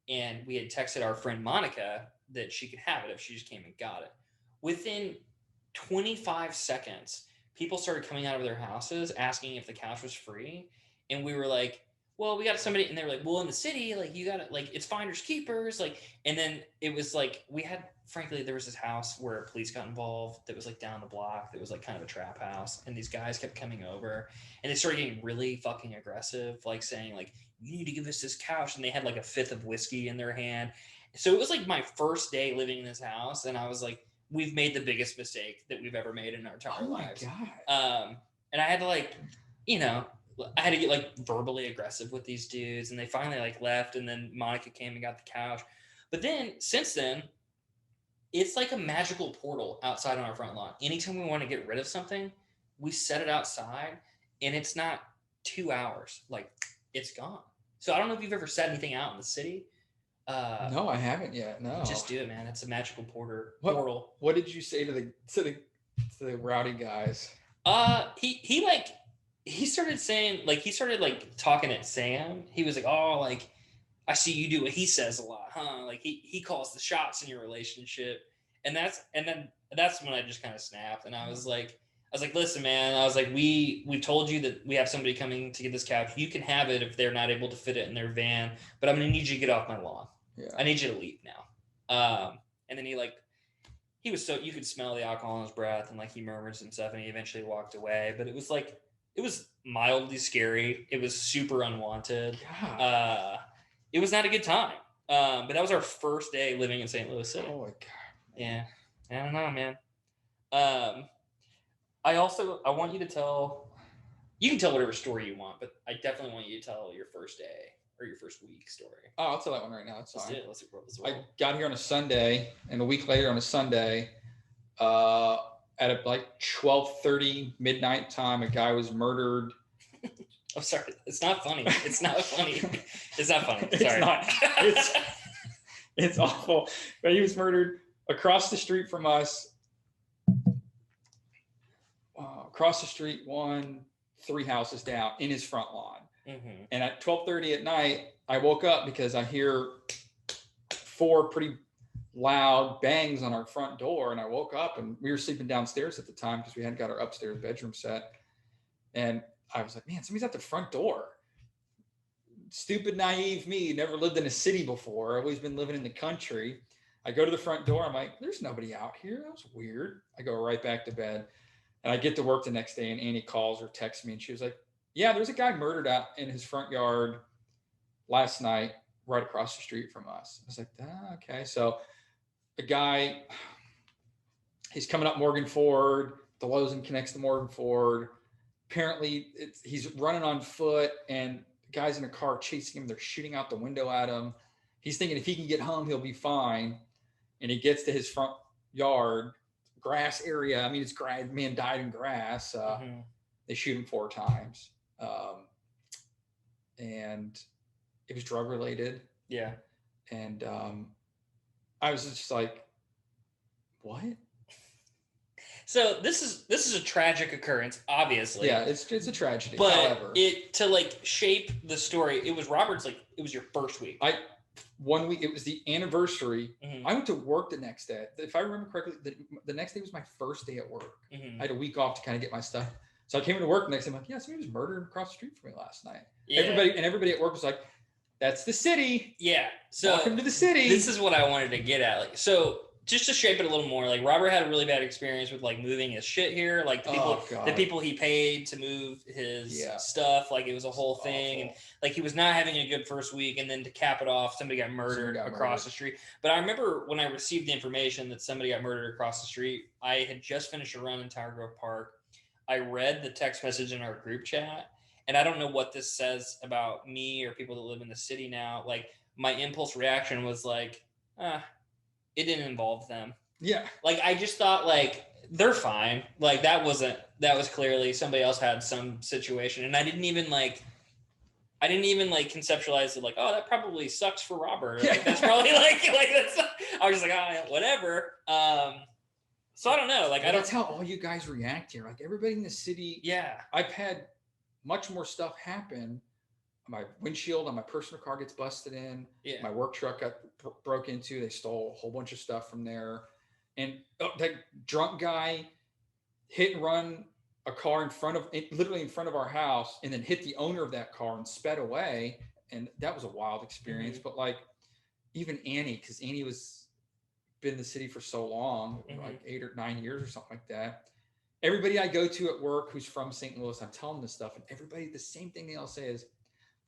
and we had texted our friend Monica that she could have it if she just came and got it. Within 25 seconds, people started coming out of their houses asking if the couch was free. And we were like, well, we got somebody, and they were like, well, in the city, like you got it, like it's finders keepers. Like, and then it was like, there was this house where police got involved that was like down the block. That was like kind of a trap house. And these guys kept coming over, and they started getting really fucking aggressive, like saying like, you need to give us this couch. And they had like a fifth of whiskey in their hand. So it was like my first day living in this house. And I was like, we've made the biggest mistake that we've ever made in our entire lives. God. And I had to like, I had to get like verbally aggressive with these dudes, and they finally like left. And then Monica came and got the couch. But then since then, it's like a magical portal outside on our front lawn. Anytime we want to get rid of something, we set it outside, and it's not 2 hours. Like, it's gone. So I don't know if you've ever set anything out in the city. No, I haven't yet. No. Just do it, man. It's a magical portal. What did you say to the rowdy guys? He started saying, like, talking at Sam. He was like, oh, like, I see you do what he says a lot, huh? Like he calls the shots in your relationship. And that's when I just kind of snapped. And I was like, listen, man, I was like, we told you that we have somebody coming to get this couch. You can have it if they're not able to fit it in their van, but I'm going to need you to get off my lawn. Yeah. I need you to leave now. And then he was so, you could smell the alcohol in his breath, and like he murmured some stuff, and he eventually walked away. But it was It was mildly scary. It was super unwanted. God. It was not a good time. But that was our first day living in St. Louis City. Oh my God. Yeah. I don't know, man. I want you to tell, you can tell whatever story you want, but I definitely want you to tell your first day or your first week story. Oh, I'll tell that one right now. It's fine. Let's roll. I got here on a Sunday, and a week later on a Sunday, at like 12:30 midnight time, a guy was murdered. I'm sorry. It's not funny. It's not funny. It's not funny. It's Sorry. not. It's awful. But he was murdered across the street from us. Across the street, 3 houses down in his front lawn. Mm-hmm. And at 12:30 at night, I woke up because I hear 4 pretty loud bangs on our front door. And I woke up, and we were sleeping downstairs at the time because we hadn't got our upstairs bedroom set. And I was like, man, somebody's at the front door. Stupid, naive me, never lived in a city before. I've always been living in the country. I go to the front door. I'm like, there's nobody out here. That was weird. I go right back to bed. And I get to work the next day, and Annie calls or texts me, and she was like, yeah, there's a guy murdered out in his front yard last night, right across the street from us. I was like, okay. So a guy, he's coming up Morgan Ford. The Lozan connects to Morgan Ford. Apparently, he's running on foot, and the guys in a car chasing him. They're shooting out the window at him. He's thinking if he can get home, he'll be fine. And he gets to his front yard, grass area. I mean, it's man died in grass. They shoot him 4 times. And it was drug related. Yeah. And I was just like, what? So this is a tragic occurrence, obviously. Yeah, it's a tragedy. But however, to like shape the story, it was Robert's, like, it was your first week. 1 week, it was the anniversary. Mm-hmm. I went to work the next day. If I remember correctly, the next day was my first day at work. Mm-hmm. I had a week off to kind of get my stuff. So I came into work the next day. I'm like, yeah, somebody was murdered across the street from me last night. Yeah. Everybody at work was like, that's the city. Yeah. So welcome to the city. This is what I wanted to get at. Like, so just to shape it a little more, like Robert had a really bad experience with like moving his shit here. Like the people he paid to move his stuff, like it was a whole thing. And like he was not having a good first week. And then to cap it off, somebody got murdered across the street. But I remember when I received the information that somebody got murdered across the street, I had just finished a run in Tower Grove Park. I read the text message in our group chat, and I don't know what this says about me or people that live in the city now. Like my impulse reaction was like, it didn't involve them. Yeah. Like I just thought like they're fine. Like that was clearly somebody else had some situation. And I didn't even conceptualize it like, oh, that probably sucks for Robert. Like, that's probably like that's, I was just like, oh, whatever. So I don't know. Like, that's how all you guys react here. Like everybody in the city. Yeah. I've had much more stuff happen. My windshield on my personal car gets busted in. Yeah. My work truck got broke into. They stole a whole bunch of stuff from there. And that drunk guy hit and run a car literally in front of our house, and then hit the owner of that car and sped away. And that was a wild experience. Mm-hmm. But like even Annie, because Annie been in the city for so long, mm-hmm. like 8 or 9 years or something like that. Everybody I go to at work who's from St. Louis, I'm telling them this stuff, and everybody, the same thing they all say is,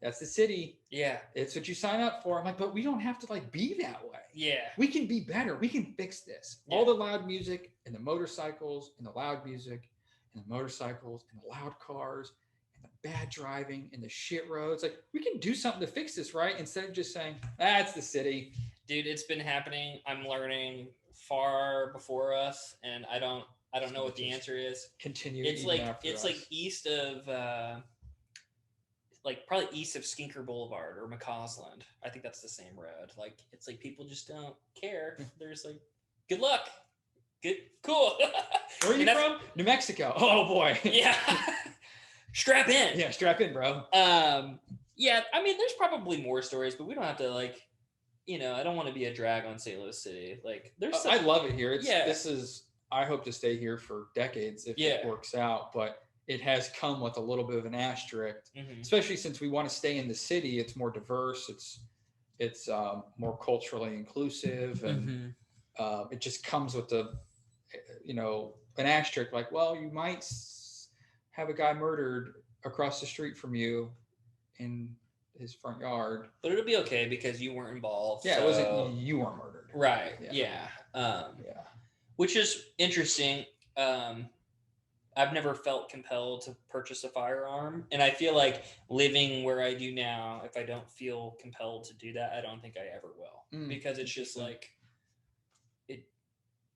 that's the city. Yeah. It's what you sign up for. I'm like, but we don't have to like be that way. Yeah. We can be better. We can fix this. Yeah. All the loud music and the motorcycles and the loud music and the motorcycles and the loud cars and the bad driving and the shit roads. Like we can do something to fix this, right? Instead of just saying, that's the city. Dude, it's been happening. I'm learning far before us, and I don't know what the answer is. Continue. It's like east of like probably east of Skinker Boulevard or McCausland. I think that's the same road. Like it's like people just don't care. There's like, good luck. Good, cool. Where are you from? New Mexico. Oh boy. Yeah. Strap in. Yeah, strap in, bro. Yeah, I mean, there's probably more stories, but we don't have to like, I don't want to be a drag on St. Louis City. Like there's I love it here. I hope to stay here for decades if it works out, but it has come with a little bit of an asterisk, mm-hmm. especially since we want to stay in the city. It's more diverse. It's more culturally inclusive, and mm-hmm. It just comes with an asterisk. Like, well, you might have a guy murdered across the street from you in his front yard. But it'll be okay because you weren't involved. Yeah, so... it wasn't you weren't murdered. Right. Yeah. Yeah. Which is interesting. I've never felt compelled to purchase a firearm, and I feel like living where I do now, if I don't feel compelled to do that, I don't think I ever will, because it's just like it.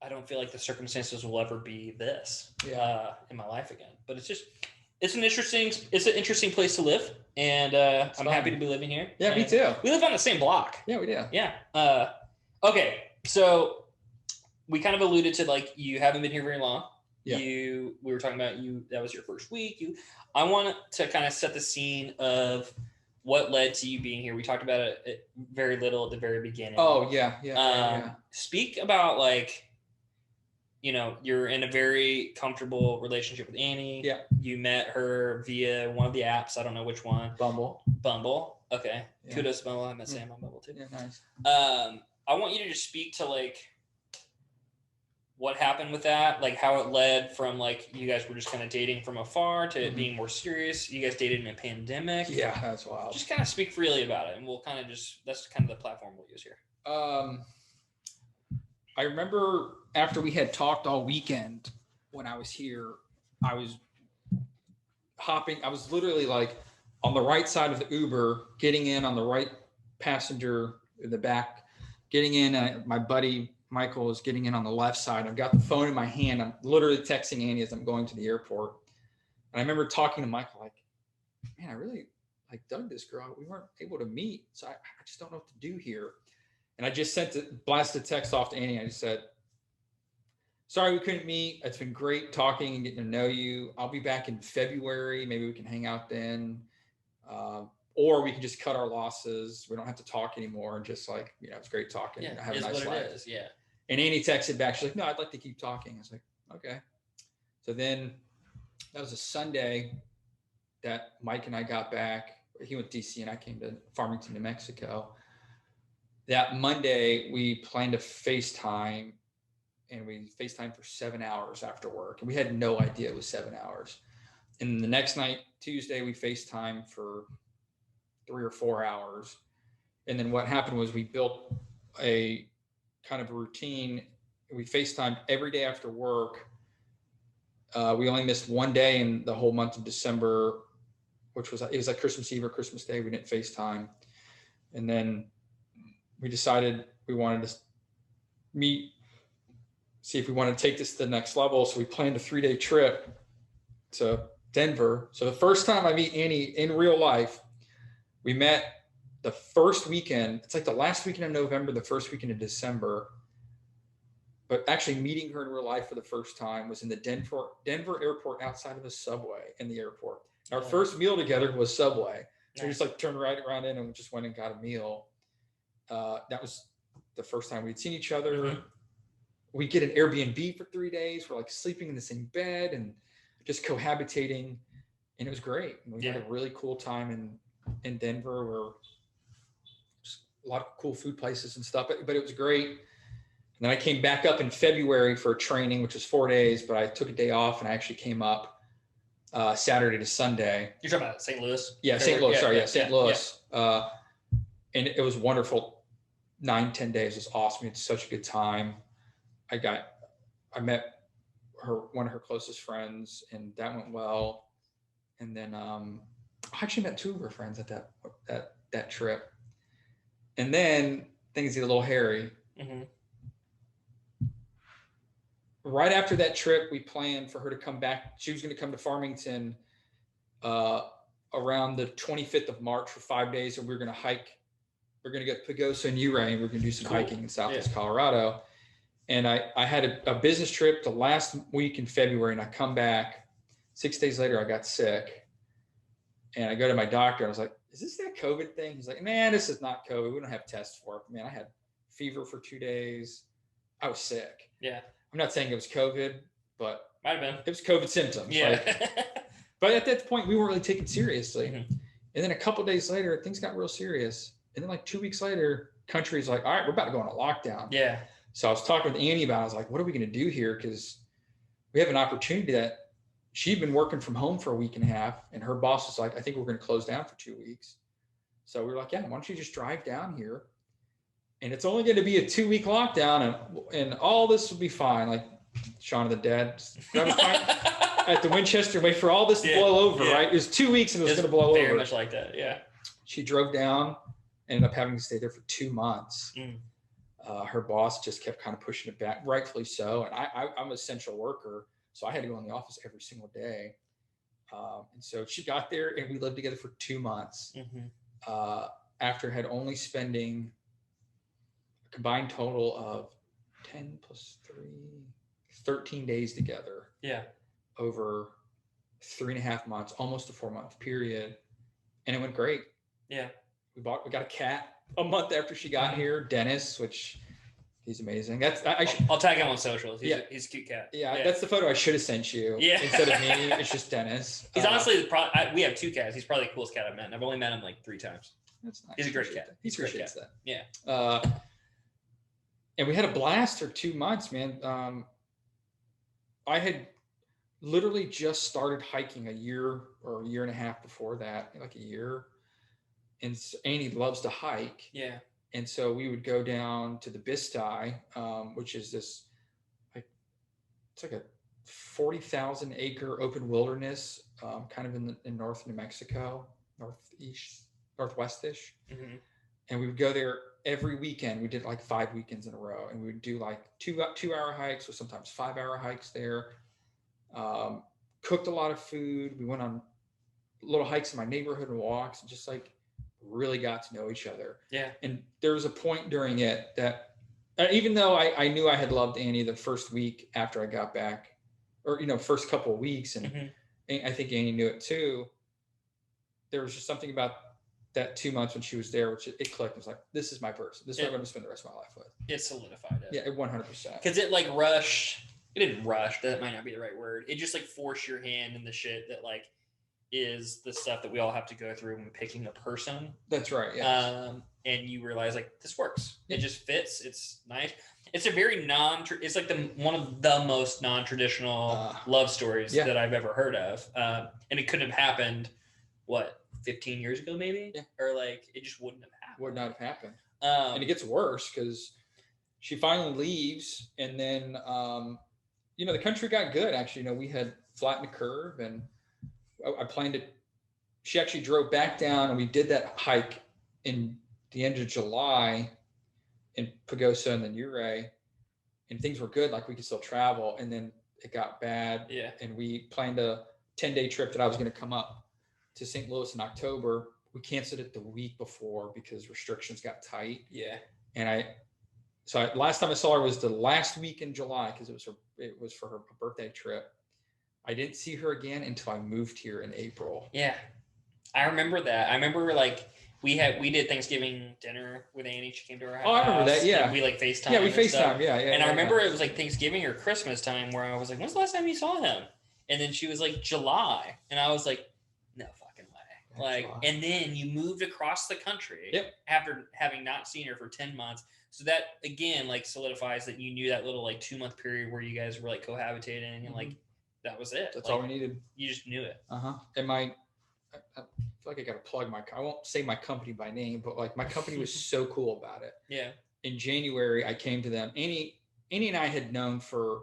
I don't feel like the circumstances will ever be this in my life again. But it's an interesting place to live, and I'm happy to be living here. Yeah, and me too. We live on the same block. Yeah, we do. Yeah. Okay, so we kind of alluded to like you haven't been here very long. Yeah. We were talking about that was your first week. I want to kind of set the scene of what led to you being here. We talked about it very little at the very beginning. Oh yeah. Speak about like, you're in a very comfortable relationship with Annie. Yeah. You met her via one of the apps. I don't know which one. Bumble. Okay. Yeah. Kudos to Bumble. I met Sam on Bumble too. Yeah, nice. I want you to just speak to like what happened with that, like how it led from like you guys were just kind of dating from afar to it being more serious. You guys dated in a pandemic. Yeah, that's wild. Just kind of speak freely about it, and we'll kind of that's kind of the platform we'll use here. I remember after we had talked all weekend when I was here, I was literally like on the right side of the Uber, getting in on the right passenger in the back, getting in. My buddy Michael is getting in on the left side. I've got the phone in my hand. I'm literally texting Annie as I'm going to the airport. And I remember talking to Michael like, man, I really like dug this girl. We weren't able to meet. So I just don't know what to do here. And I just blasted text off to Annie. I just said, sorry, we couldn't meet. It's been great talking and getting to know you. I'll be back in February. Maybe we can hang out then. Or we can just cut our losses. We don't have to talk anymore. And just like, it's great talking. Yeah, have a nice life. It is. Yeah. And Annie texted back. She's like, no, I'd like to keep talking. I was like, okay. So then that was a Sunday that Mike and I got back. He went to DC and I came to Farmington, New Mexico. That Monday, we planned to FaceTime, and we FaceTimed for 7 hours after work. And we had no idea it was 7 hours. And the next night, Tuesday, we FaceTimed for 3 or 4 hours. And then what happened was we built a kind of a routine. We FaceTimed every day after work. We only missed one day in the whole month of December, it was like Christmas Eve or Christmas Day. We didn't FaceTime. And then we decided we wanted to meet, see if we wanted to take this to the next level. So we planned a 3-day trip to Denver. So the first time I meet Annie in real life, we met the first weekend. It's like the last weekend of November, the first weekend of December. But actually meeting her in real life for the first time was in the Denver airport, outside of a Subway in the airport. Our first meal together was Subway. So we just like turned right around in and we just went and got a meal. That was the first time we'd seen each other. Mm-hmm. We get an Airbnb for 3 days. We're like sleeping in the same bed and just cohabitating. And it was great. And we had a really cool time in Denver, where just a lot of cool food places and stuff, but it was great. And then I came back up in February for training, which was 4 days, but I took a day off and I actually came up Saturday to Sunday. You're talking about St. Louis? Yeah, St. Louis. St. Louis. Yeah. And it was wonderful. 9-10 days was awesome. We had such a good time. I met one of her closest friends, and that went well. And then I actually met 2 of her friends at that trip. And then things get a little hairy. Mm-hmm. Right after that trip, we planned for her to come back. She was going to come to Farmington around the 25th of March for 5 days, and we were going to hike. We're going to go to Pagosa and Ouray, and we're going to do some hiking in Southwest Colorado. And I had a business trip the last week in February, and I come back. 6 days later, I got sick. And I go to my doctor, and I was like, is this that COVID thing? He's like, man, this is not COVID. We don't have tests for it. Man, I had fever for 2 days. I was sick. Yeah. I'm not saying it was COVID, but might have been. It was COVID symptoms. Yeah. But at that point, we weren't really taken seriously. Mm-hmm. And then a couple of days later, things got real serious. And then like 2 weeks later, country's like, all right, we're about to go on a lockdown. Yeah. So I was talking with Annie about it. I was like, what are we going to do here? Because we have an opportunity that she'd been working from home for a week and a half, and her boss was like, I think we're going to close down for 2 weeks. So we were like, yeah, why don't you just drive down here? And it's only going to be a 2-week lockdown, and all this will be fine. Like Shaun of the Dead, grab a pint at the Winchester, wait for all this to blow over, right? It was 2 weeks and it was going to blow over. Very much like that, yeah. She drove down, ended up having to stay there for 2 months. Her boss just kept kind of pushing it back, rightfully so. And I'm an essential worker, so I had to go in the office every single day. And so she got there, and we lived together for 2 months. After had only spending a combined total of 10 plus 3, 13 days together. Yeah. Over 3.5 months, almost a 4-month period. And it went great. Yeah. We got a cat a month after she got here, Dennis, which he's amazing. I'll tag him on socials. He's a cute cat. Yeah, that's the photo I should have sent you. Yeah. Instead of me, it's just Dennis. He's honestly, we have 2 cats. He's probably the coolest cat I've met. And I've only met him like 3 times. That's nice. He's a great cat. He appreciates that. Yeah. And we had a blast for 2 months, man. I had literally just started hiking a year or a year and a half before that, like a year. And Annie loves to hike. Yeah. And so we would go down to the Bisti, which is this, it's like a 40,000 acre open wilderness, kind of in North New Mexico, northwestish. And we would go there every weekend. We did like 5 weekends in a row, and we would do like 2-hour hikes or sometimes 5-hour hikes there. Cooked a lot of food. We went on little hikes in my neighborhood and walks, and just like really got to know each other. Yeah. And there was a point during it that even though I knew I had loved Annie the first week after I got back, or, first couple of weeks, and I think Annie knew it too, there was just something about that 2 months when she was there, which it clicked. It was like, this is my person. This is what I'm going to spend the rest of my life with. It solidified it. Yeah, 100%. Because it like rushed. It didn't rush. That might not be the right word. It just like forced your hand in the shit that like is the stuff that we all have to go through when picking a person. That's right. Yeah. And you realize like this works. Yeah. It just fits. It's nice. It's a very it's like one of the most non-traditional love stories that I've ever heard of. And it couldn't have happened, 15 years ago maybe? Yeah. Or like it just wouldn't have happened. Would not have happened. And it gets worse because she finally leaves, and then the country got good. Actually, we had flattened the curve, and I planned it. She actually drove back down, and we did that hike in the end of July in Pagosa and then Ouray, and things were good. Like we could still travel, and then it got bad. Yeah. And we planned a 10-day trip that I was going to come up to St. Louis in October. We canceled it the week before because restrictions got tight. Yeah. And last time I saw her was the last week in July, because it was for her birthday trip. I didn't see her again until I moved here in April. Yeah. I remember that. I remember like we did Thanksgiving dinner with Annie. She came to our house. Oh, I remember that. Yeah. And we like FaceTime. Yeah, we FaceTime. Yeah. And I remember it was like Thanksgiving or Christmas time where I was like, when's the last time you saw him? And then she was like, July. And I was like, no fucking way. Like, and then you moved across the country after having not seen her for 10 months. So that again, like solidifies that you knew that little like 2-month period where you guys were like cohabitating, and like that was it. That's like, all we needed. You just knew it. And I feel like I got to plug I won't say my company by name, but like my company was so cool about it. Yeah. In January, I came to them. Annie and I had known for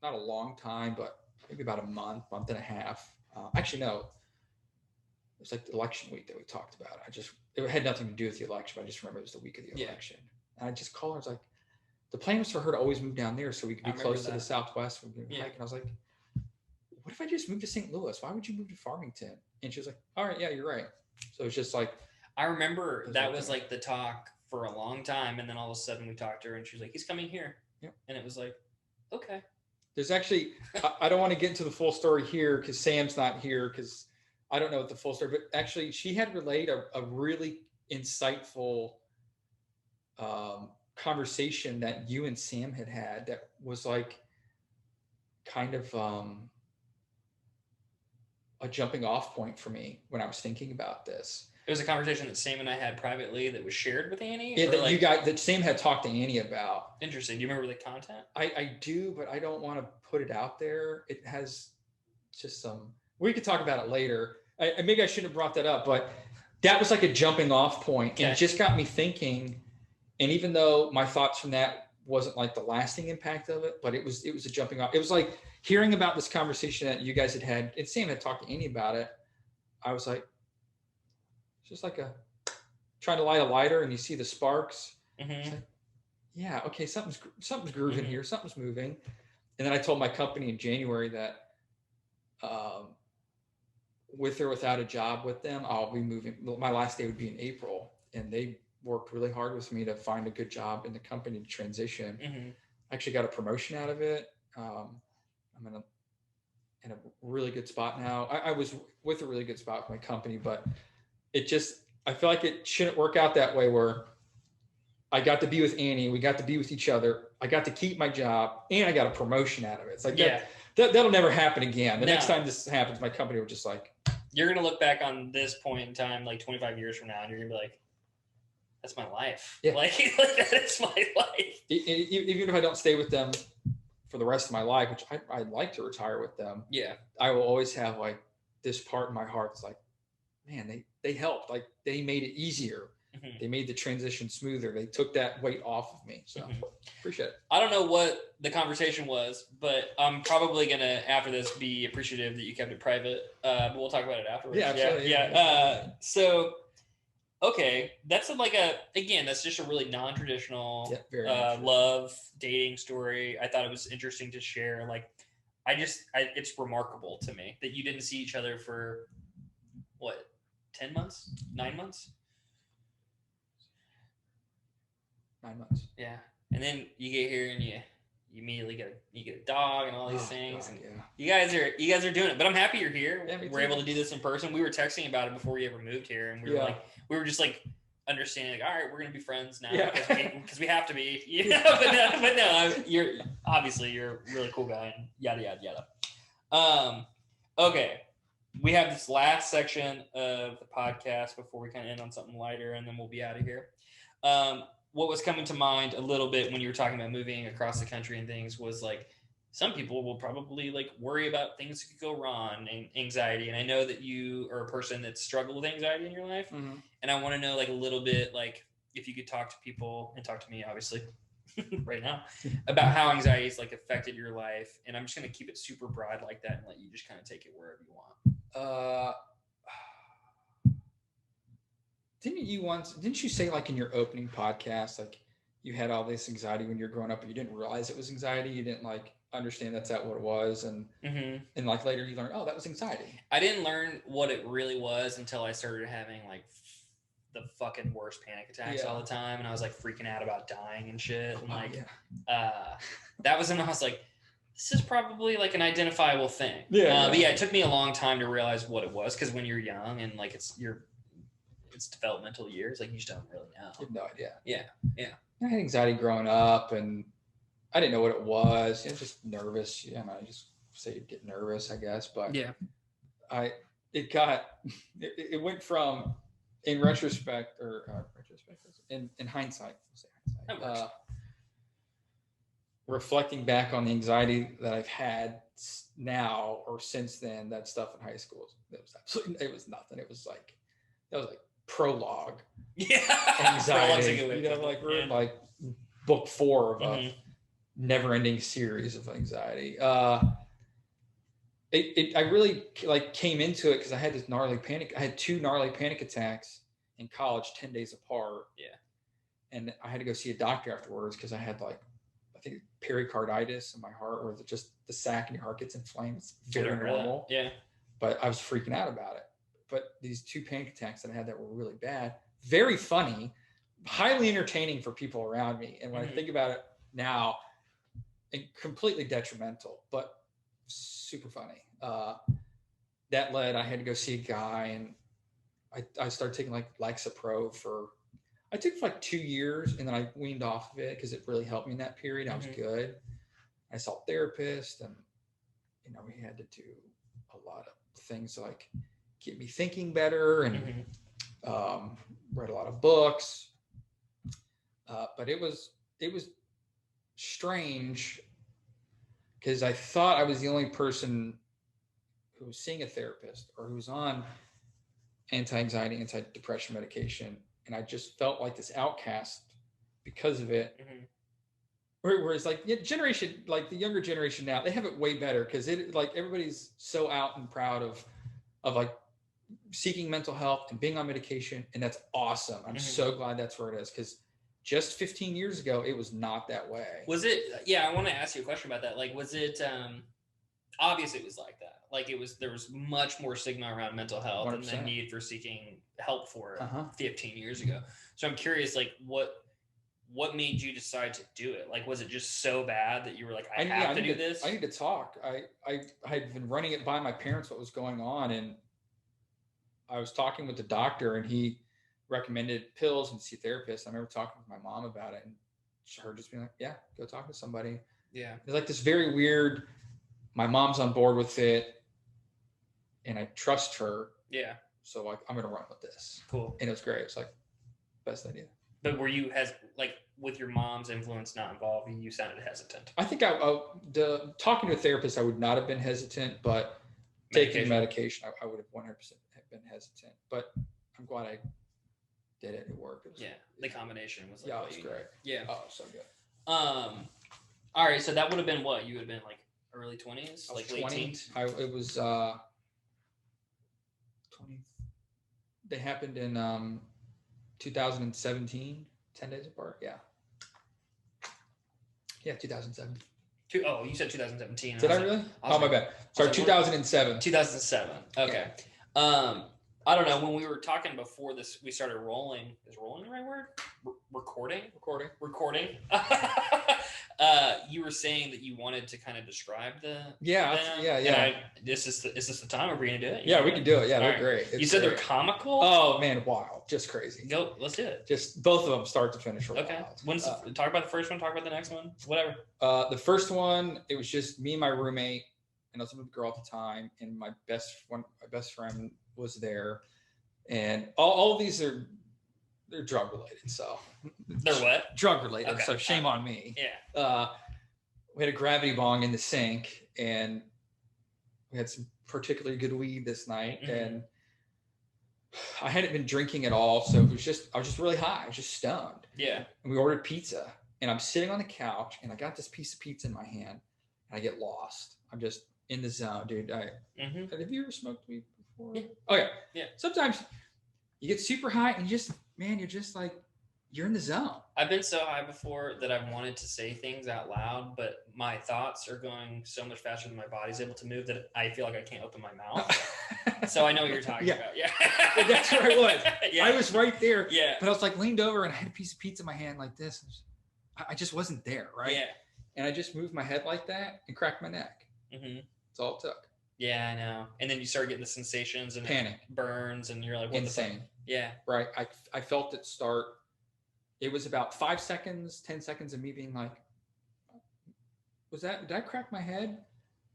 not a long time, but maybe about a month and a half. Actually, no. It was like the election week that we talked about. It had nothing to do with the election, but I just remember it was the week of the election. And I just called her. I was like, the plan was for her to always move down there so we could be close to the Southwest. And I was like, what if I just moved to St. Louis? Why would you move to Farmington? And she was like, all right, yeah, you're right. So it's just like, I remember that was like the talk for a long time. And then all of a sudden we talked to her and she was like, he's coming here. Yep. And it was like, okay. There's actually, I don't want to get into the full story here because Sam's not here, because I don't know what the full story, but actually she had relayed a really insightful conversation that you and Sam had that was like kind of a jumping off point for me when I was thinking about this. It was a conversation that Sam and I had privately that was shared with Annie? Yeah, that Sam had talked to Annie about. Interesting. Do you remember the content? I do, but I don't want to put it out there. It has just we could talk about it later. Maybe I shouldn't have brought that up, but that was like a jumping off point, and it just got me thinking. And even though my thoughts from that wasn't like the lasting impact of it, but it was a jumping off. It was like hearing about this conversation that you guys had, and Sam had talked to Andy about it. I was like, it's just like trying to light a lighter, and you see the sparks. Mm-hmm. Like, yeah, okay, something's grooving here, something's moving. And then I told my company in January that with or without a job with them, I'll be moving. My last day would be in April, and they worked really hard with me to find a good job in the company to transition. I actually got a promotion out of it. I'm in a really good spot now. I was with a really good spot with my company, but I feel like it shouldn't work out that way where I got to be with Annie, we got to be with each other, I got to keep my job, and I got a promotion out of it. It's like that'll never happen again. The next time this happens, my company will just like... You're going to look back on this point in time, like 25 years from now, and you're going to be like, that's my life. Yeah. Like that's my life. Even if I don't stay with them for the rest of my life, which I'd like to retire with them. Yeah. I will always have like this part in my heart that's like, man, they helped. Like they made it easier. They made the transition smoother. They took that weight off of me. So appreciate it. I don't know what the conversation was, but I'm probably going to, after this, be appreciative that you kept it private. But we'll talk about it afterwards. Yeah, absolutely. Yeah. So, okay. That's that's just a really non-traditional love dating story. I thought it was interesting to share. Like, it's remarkable to me that you didn't see each other for what, 10 months, 9 months? 9 months. Yeah. And then you get here and you immediately get a dog and all these things. God, and you guys are doing it. But I'm happy you're here. Yeah, we're able to do this in person. We were texting about it before we ever moved here, and we were just like understanding, like, all right, we're gonna be friends now because we have to be. You know? but no, you're a really cool guy and yada yada yada. Okay. We have this last section of the podcast before we kind of end on something lighter, and then we'll be out of here. What was coming to mind a little bit when you were talking about moving across the country and things was like, some people will probably like worry about things that could go wrong and anxiety. And I know that you are a person that struggled with anxiety in your life. And I want to know like a little bit, like if you could talk to people and talk to me, obviously right now, about how anxiety has like affected your life. And I'm just going to keep it super broad like that and let you just kind of take it wherever you want. Didn't you say like in your opening podcast, like you had all this anxiety when you were growing up, but you didn't realize it was anxiety? You didn't like understand that's what it was. And like later you learned, oh, that was anxiety. I didn't learn what it really was until I started having like the fucking worst panic attacks all the time. And I was like freaking out about dying and shit. And that was when I was like, this is probably like an identifiable thing. But it took me a long time to realize what it was. Cause when you're young and like it's developmental years, like you just don't really know. You have no idea. Yeah. I had anxiety growing up and I didn't know what it was. I was just nervous. I just say you'd get nervous, I guess. But it went from, in retrospect, in hindsight, reflecting back on the anxiety that I've had now or since then, that stuff in high school, it was nothing. It was like, that was like prologue anxiety. We're in like book 4 of a never-ending series of anxiety. I really like came into it because I had this gnarly panic. I had 2 gnarly panic attacks in college, 10 days apart. And I had to go see a doctor afterwards because I had like, I think pericarditis in my heart, where just the sac in your heart gets inflamed. It's very normal. But I was freaking out about it. But these 2 panic attacks that I had that were really bad, very funny, highly entertaining for people around me. And when I think about it now, and completely detrimental, but super funny. That led, I had to go see a guy, and I started taking like Lexapro I took it for like 2 years, and then I weaned off of it because it really helped me in that period. I was good. I saw a therapist, and we had to do a lot of things to like get me thinking better, and read a lot of books. But it was strange because I thought I was the only person was seeing a therapist or who's on anti-anxiety, anti-depression medication, and I just felt like this outcast because of it. Mm-hmm. Whereas like generation, like the younger generation now, they have it way better because it like everybody's so out and proud of like seeking mental health and being on medication, and that's awesome. I'm so glad that's where it is, because just 15 years ago it was not that way. Was it? Yeah, I want to ask you a question about that. Like, was it? Obviously, it was like that. Like, there was much more stigma around mental health 100%. And the need for seeking help for it 15 years ago. So I'm curious, like, what made you decide to do it? Like, was it just so bad that you were like, I have to do this? I need to talk. I had been running it by my parents what was going on, and I was talking with the doctor, and he recommended pills and see a therapist. I remember talking with my mom about it, and her just being like, yeah, go talk to somebody. Yeah. It's like this very weird, my mom's on board with it, and I trust her. Yeah. So like, I'm going to run with this. Cool. And it was great. It was like, best idea. But were you like with your mom's influence not involved, you sounded hesitant? I think talking to a therapist, I would not have been hesitant, but taking medication, I would have 100% been hesitant. But I'm glad I did it. It worked. The combination was like, yeah, it was great. Yeah. Oh, so good. All right, so that would have been what? You would have been like early 20s, like 20, late teens. It was 20. They happened in 2017, 10 days apart. Yeah. Yeah, 2007. Oh, you said 2017. Did I really? Oh, my bad. Sorry, 2007. 2007. Okay. Yeah. I don't know. When we were talking before this, we started rolling. Is rolling the right word? Recording. You were saying that you wanted to kind of describe the. Yeah. Is this the time? Are we gonna do it? Yeah, we can do it. Yeah, they're great. You said they're comical. Oh man, wild, just crazy. Go, let's do it. Just both of them, start to finish. Okay. Talk about the first one. Talk about the next one. Whatever. The first one, it was just me and my roommate, and I was with a girl at the time, and my best friend was there, and all of these they're drug related. So they're what? Drug related. Okay. So shame on me. Yeah. We had a gravity bong in the sink, and we had some particularly good weed this night, and I hadn't been drinking at all, so I was just really high. I was just stoned. Yeah. And we ordered pizza, and I'm sitting on the couch, and I got this piece of pizza in my hand, and I get lost. I'm just in the zone, dude. Have you ever smoked weed before? Yeah. Okay. Yeah. Sometimes you get super high, and you're just like, you're in the zone. I've been so high before that I've wanted to say things out loud, but my thoughts are going so much faster than my body's able to move that I feel like I can't open my mouth. So I know what you're talking about. Yeah. That's where I was. Yeah. I was right there. Yeah. But I was like leaned over, and I had a piece of pizza in my hand like this. I just wasn't there, right? Yeah. And I just moved my head like that and cracked my neck. Mm-hmm. That's all it took. Yeah, I know. And then you start getting the sensations and panic, burns, and you're like, what insane. The fuck? Yeah. Right. I felt it start. It was about 5 seconds, 10 seconds of me being like, did I crack my head?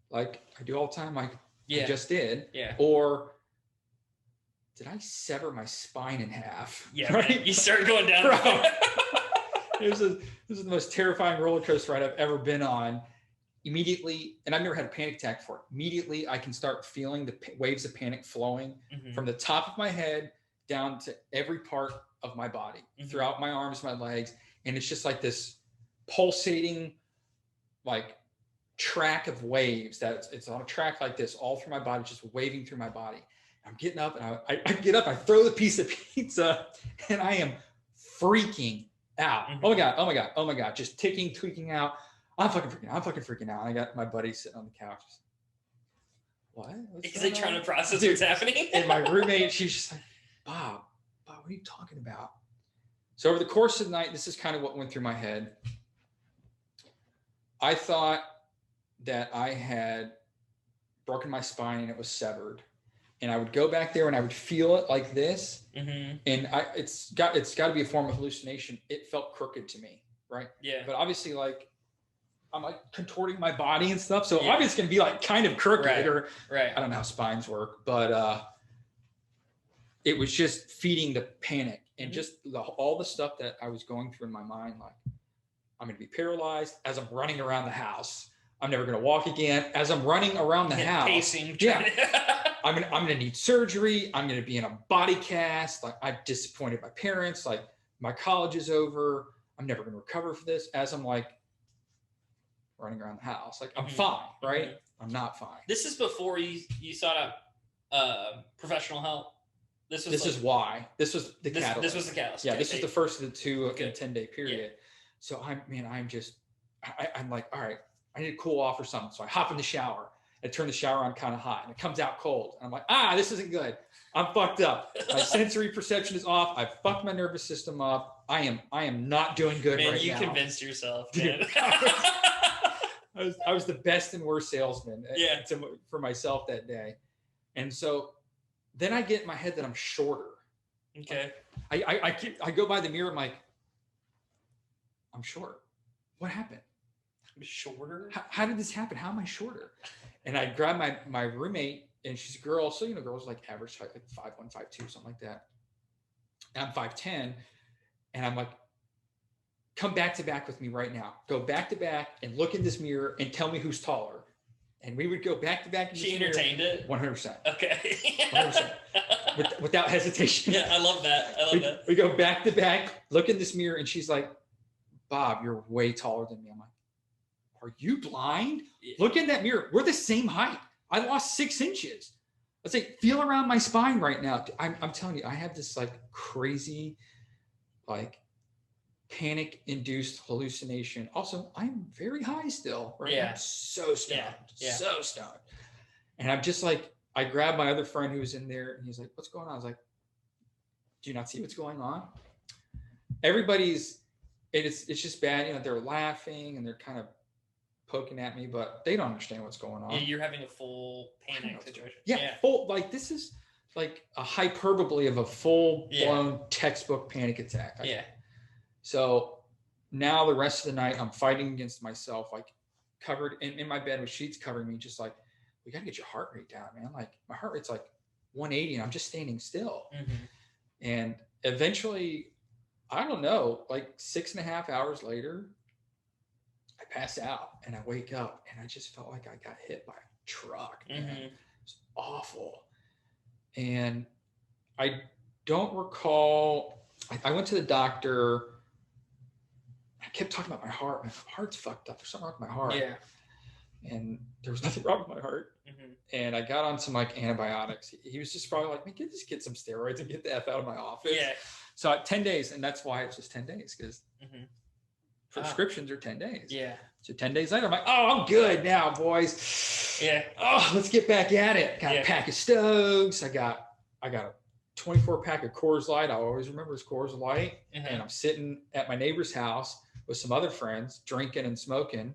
Like I do all the time. Like I just did. Yeah. Or did I sever my spine in half? Yeah. Right. You start going down. Right. This is the most terrifying roller coaster ride I've ever been on. Immediately, and I've never had a panic attack before. Immediately, I can start feeling the waves of panic flowing from the top of my head down to every part of my body, throughout my arms, my legs. And it's just like this pulsating, like track of waves that it's on a track like this all through my body, just waving through my body. I'm getting up, and I get up, I throw the piece of pizza, and I am freaking out. Oh my God. Just tweaking out. I'm fucking freaking out. And I got my buddy sitting on the couch. What? Is he trying to process what's happening? And my roommate, she's just like, Bob, what are you talking about? So over the course of the night, this is kind of what went through my head. I thought that I had broken my spine and it was severed. And I would go back there and I would feel it like this. And it's got to be a form of hallucination. It felt crooked to me, right? Yeah. But obviously, like, I'm like contorting my body and stuff. So obviously it's going to be like kind of crooked right. I don't know how spines work, but it was just feeding the panic and just all the stuff that I was going through in my mind. Like, I'm going to be paralyzed as I'm running around the house. I'm never going to walk again. As I'm running around the house, pacing, I'm gonna need surgery. I'm gonna be in a body cast. Like, I'm disappointed my parents. Like, my college is over. I'm never gonna recover for this. As I'm like running around the house, like I'm fine, right? I'm not fine. This is before you sought out professional help. This is why. This was the catalyst. This was the catalyst. Yeah, this was the first of the two in a 10-day period. Yeah. So I'm like, all right, I need to cool off or something. So I hop in the shower. I turn the shower on kind of hot, and it comes out cold. And I'm like, this isn't good. I'm fucked up. My sensory perception is off. I've fucked my nervous system up. I am not doing good right now. You convinced yourself, man. Dude, I was the best and worst salesman for myself that day. And so then I get in my head that I'm shorter. Okay. I go by the mirror. I'm like, I'm short. What happened? I'm shorter? How did this happen? How am I shorter? And I grab my roommate, and she's a girl. So, girls like average height, like 5'1", 5'2", something like that. And I'm 5'10", and I'm like, come back to back with me right now. Go back to back and look in this mirror and tell me who's taller. And we would go back to back. She entertained it? 100%. Okay. 100%. Without hesitation. Yeah, I love that. We go back to back, look in this mirror, and she's like, Bob, you're way taller than me. I'm like, are you blind? Yeah. Look in that mirror. We're the same height. I lost 6 inches. I was like, feel around my spine right now. I'm telling you, I have this like crazy, like panic-induced hallucination. Also, I'm very high still. Right? Yeah. I'm so stoned. Yeah. So stoned. And I'm just like, I grabbed my other friend who was in there, and he's like, what's going on? I was like, do you not see what's going on? Everybody's, it's just bad. They're laughing and they're kind of poking at me, but they don't understand what's going on. Yeah, you're having a full panic situation. Yeah, full, like this is like a hyperbole of a full-blown textbook panic attack. So now the rest of the night I'm fighting against myself, like covered in my bed with sheets covering me, just like, we got to get your heart rate down, man. Like my heart rate's like 180 and I'm just standing still. And eventually, I don't know, like 6.5 hours later, I pass out and I wake up and I just felt like I got hit by a truck. It was awful. And I don't recall, I went to the doctor. I kept talking about my heart. My heart's fucked up. There's something wrong with my heart. Yeah. And there was nothing wrong with my heart. And I got on some like antibiotics. He was just probably like, man, just get some steroids and get the F out of my office. Yeah. So 10 days, and that's why it's just 10 days, because prescriptions are 10 days. Yeah. So 10 days later, I'm like, I'm good now, boys. Yeah. Let's get back at it. Got a pack of Stokes. I got a 24 pack of Coors Light. I always remember it's Coors Light. And I'm sitting at my neighbor's house with some other friends drinking and smoking.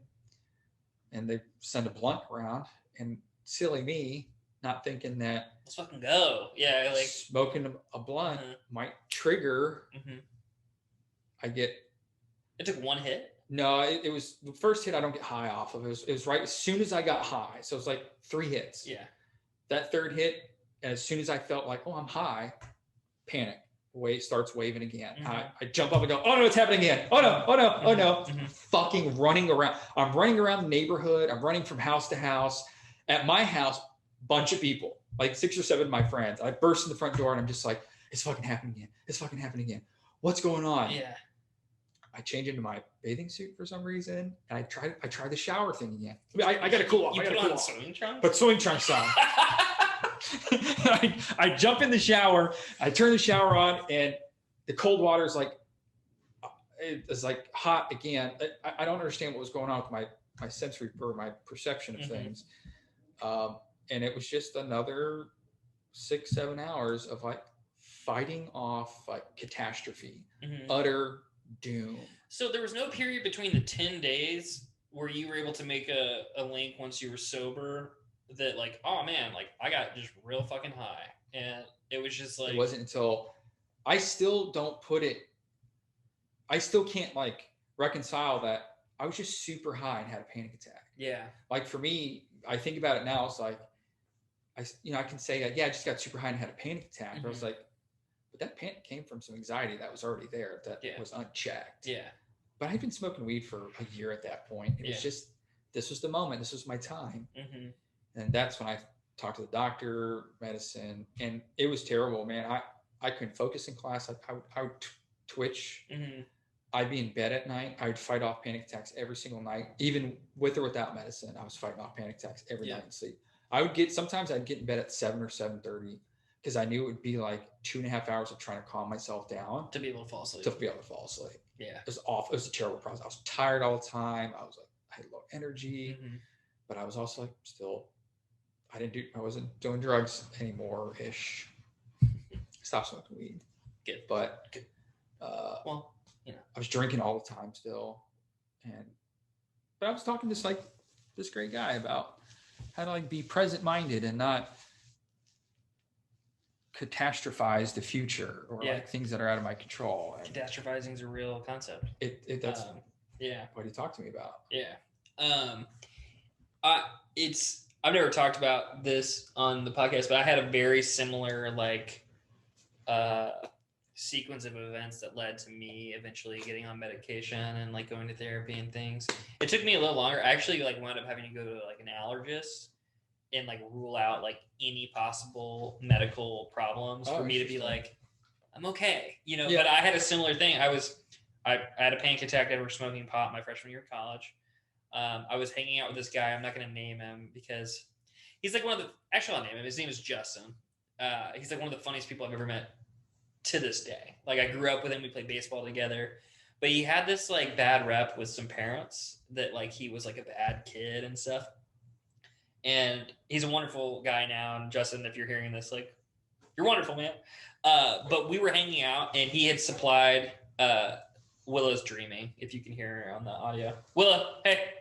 And they send a blunt around, and silly me, not thinking that let's fucking go. Yeah, like smoking a blunt might trigger. It took one hit. No, it was the first hit I don't get high off of. It was right as soon as I got high. So it's like 3 hits. Yeah. That third hit, as soon as I felt like, I'm high, panic. Wave starts waving again. I jump up and go, oh no, it's happening again. Oh no. Fucking running around. I'm running around the neighborhood. I'm running from house to house. At my house, bunch of people, like 6 or 7 of my friends. I burst in the front door and I'm just like, it's fucking happening again. It's fucking happening again. What's going on? Yeah. I change into my bathing suit for some reason. And I try the shower thing again. I got to cool off. You put on swimming trunks? But swimming trunks on. I jump in the shower. I turn the shower on, and the cold water is like, it's like hot again. I don't understand what was going on with my sensory or my perception of things. And it was just another 6-7 hours of like fighting off like catastrophe, utter doom. So there was no period between the 10 days where you were able to make a link once you were sober that like, oh man, like I got just real fucking high. And it was just like, it wasn't until I still can't like reconcile that I was just super high and had a panic attack. Yeah. Like for me, I think about it now. It's like, I can say, I just got super high and had a panic attack. But I was like, but that panic came from some anxiety that was already there that was unchecked. Yeah. But I'd been smoking weed for a year at that point. It was just this was the moment. This was my time. Mm-hmm. And that's when I talked to the doctor, medicine, and it was terrible, man. I couldn't focus in class. I would twitch. Mm-hmm. I'd be in bed at night. I would fight off panic attacks every single night, even with or without medicine. I was fighting off panic attacks every night in sleep. Sometimes I'd get in bed at 7 or 7:30 because I knew it would be like 2.5 hours of trying to calm myself down To be able to fall asleep. Yeah. It was awful. It was a terrible process. I was tired all the time. I had low energy, but I was also like I wasn't doing drugs anymore ish. Stopped smoking weed. Good. But Good. Well, I was drinking all the time still. But I was talking to this great guy about how to be present minded and not catastrophize the future or things that are out of my control. Catastrophizing is a real concept. That's what he talked to me about. I've never talked about this on the podcast, but I had a very similar sequence of events that led to me eventually getting on medication and going to therapy and things. It took me a little longer. I actually wound up having to go to an allergist and rule out any possible medical problems for me to be I'm okay, But I had a similar thing. I had a panic attack after smoking pot my freshman year of college. I was hanging out with this guy. I'm not going to name him because he's actually I'll name him. His name is Justin. He's one of the funniest people I've ever met to this day. I grew up with him. We played baseball together, but he had this bad rep with some parents that he was a bad kid and stuff. And he's a wonderful guy now. And Justin, if you're hearing this, you're wonderful, man. But we were hanging out and he had supplied Willow's dreaming, if you can hear her on the audio. Willow, hey.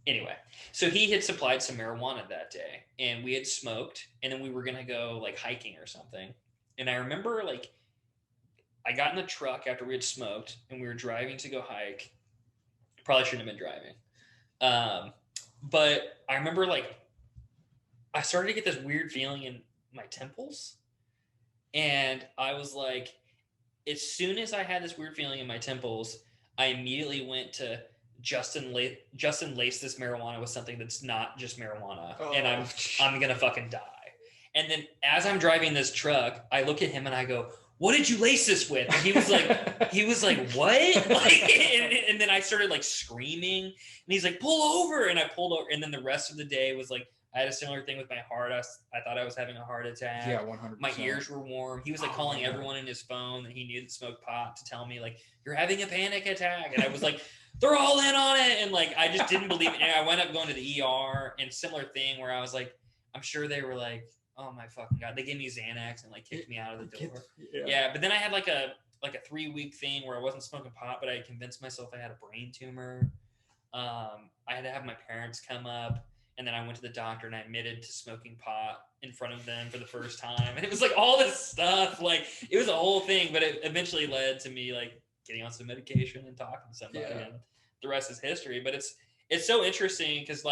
Anyway, so he had supplied some marijuana that day and we had smoked and then we were going to go hiking or something. And I remember I got in the truck after we had smoked and we were driving to go hike. Probably shouldn't have been driving. But I remember I started to get this weird feeling in my temples. And I was as soon as I had this weird feeling in my temples, I immediately went to Justin laced this marijuana with something that's not just marijuana. And I'm going to fucking die. And then as I'm driving this truck, I look at him and I go, what did you lace this with? And he was what? And then I started screaming and he's pull over. And I pulled over. And then the rest of the day was I had a similar thing with my heart. I thought I was having a heart attack. Yeah, 100%. My ears were warm. He was calling everyone in his phone that he knew that smoked pot to tell me you're having a panic attack. And I was they're all in on it. And I just didn't believe it. And I wound up going to the ER and similar thing where I was I'm sure they were oh my fucking God. They gave me Xanax and kicked me out of the door. But then I had a 3-week thing where I wasn't smoking pot, but I had convinced myself I had a brain tumor. I had to have my parents come up. And then I went to the doctor and I admitted to smoking pot in front of them for the first time. And it was all this stuff. It was a whole thing, but it eventually led to me getting on some medication and talking to somebody. Yeah. And the rest is history. But it's so interesting because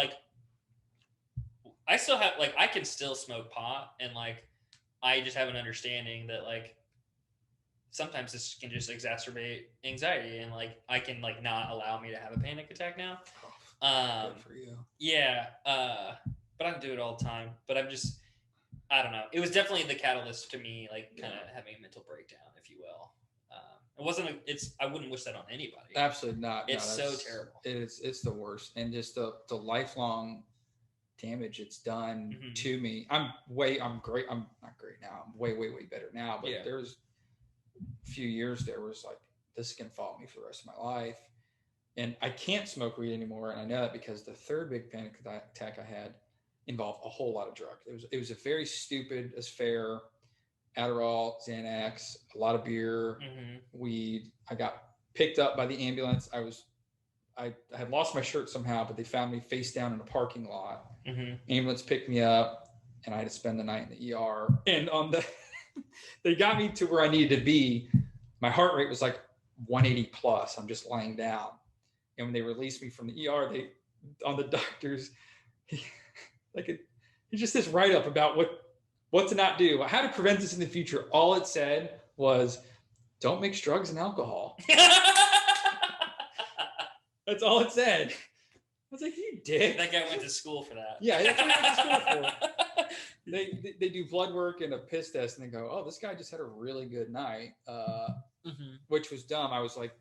I still have I can still smoke pot and I just have an understanding that sometimes this can just exacerbate anxiety and I can not allow me to have a panic attack now. Good for you. Yeah. But I do it all the time. But I don't know. It was definitely the catalyst to me, kind of having a mental breakdown, if you will. I wouldn't wish that on anybody. Absolutely not. It's so terrible. It's the worst. And just the lifelong damage it's done to me. I'm great. I'm not great now. I'm way, way, way better now. But there was a few years there was this is going to follow me for the rest of my life. And I can't smoke weed anymore. And I know that because the third big panic attack I had involved a whole lot of drugs. It was a very stupid affair. Adderall, Xanax, a lot of beer, weed. I got picked up by the ambulance. I had lost my shirt somehow, but they found me face down in a parking lot. Ambulance picked me up and I had to spend the night in the ER. And they got me to where I needed to be. My heart rate was 180 plus. I'm just lying down. And when they released me from the ER, on the doctors, he just this write-up about what to not do, how to prevent this in the future. All it said was, don't mix drugs and alcohol. That's all it said. was like, you dick. That guy went to school for that. Yeah, that's what he went to school for. They do blood work and a piss test, and they go, oh, this guy just had a really good night, which was dumb. I was like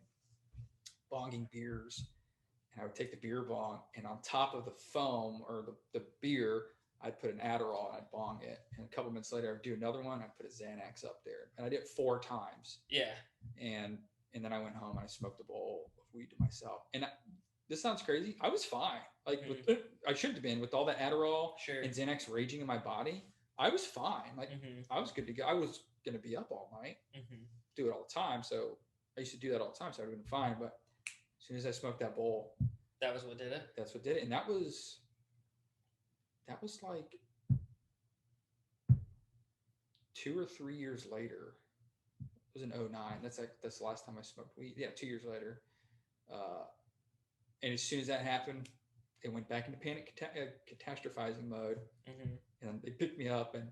bonging beers, and I would take the beer bong, and on top of the foam or the beer, I'd put an Adderall and I'd bong it. And a couple minutes later, I'd do another one. I'd put a Xanax up there. And I did it 4 times. Yeah. And then I went home and I smoked a bowl of weed to myself. And this sounds crazy. I was fine. Like I should have been with all the Adderall and Xanax raging in my body. I was fine. Like I was good to go. I was going to be up all night, do it all the time. So I used to do that all the time. So I would have been fine. But as soon as I smoked that bowl, that was what did it. That's what did it. And that was like 2 or 3 years later. It was in 2009. That's the last time I smoked weed. Yeah, 2 years later. And as soon as that happened, it went back into panic catastrophizing mode. And they picked me up, and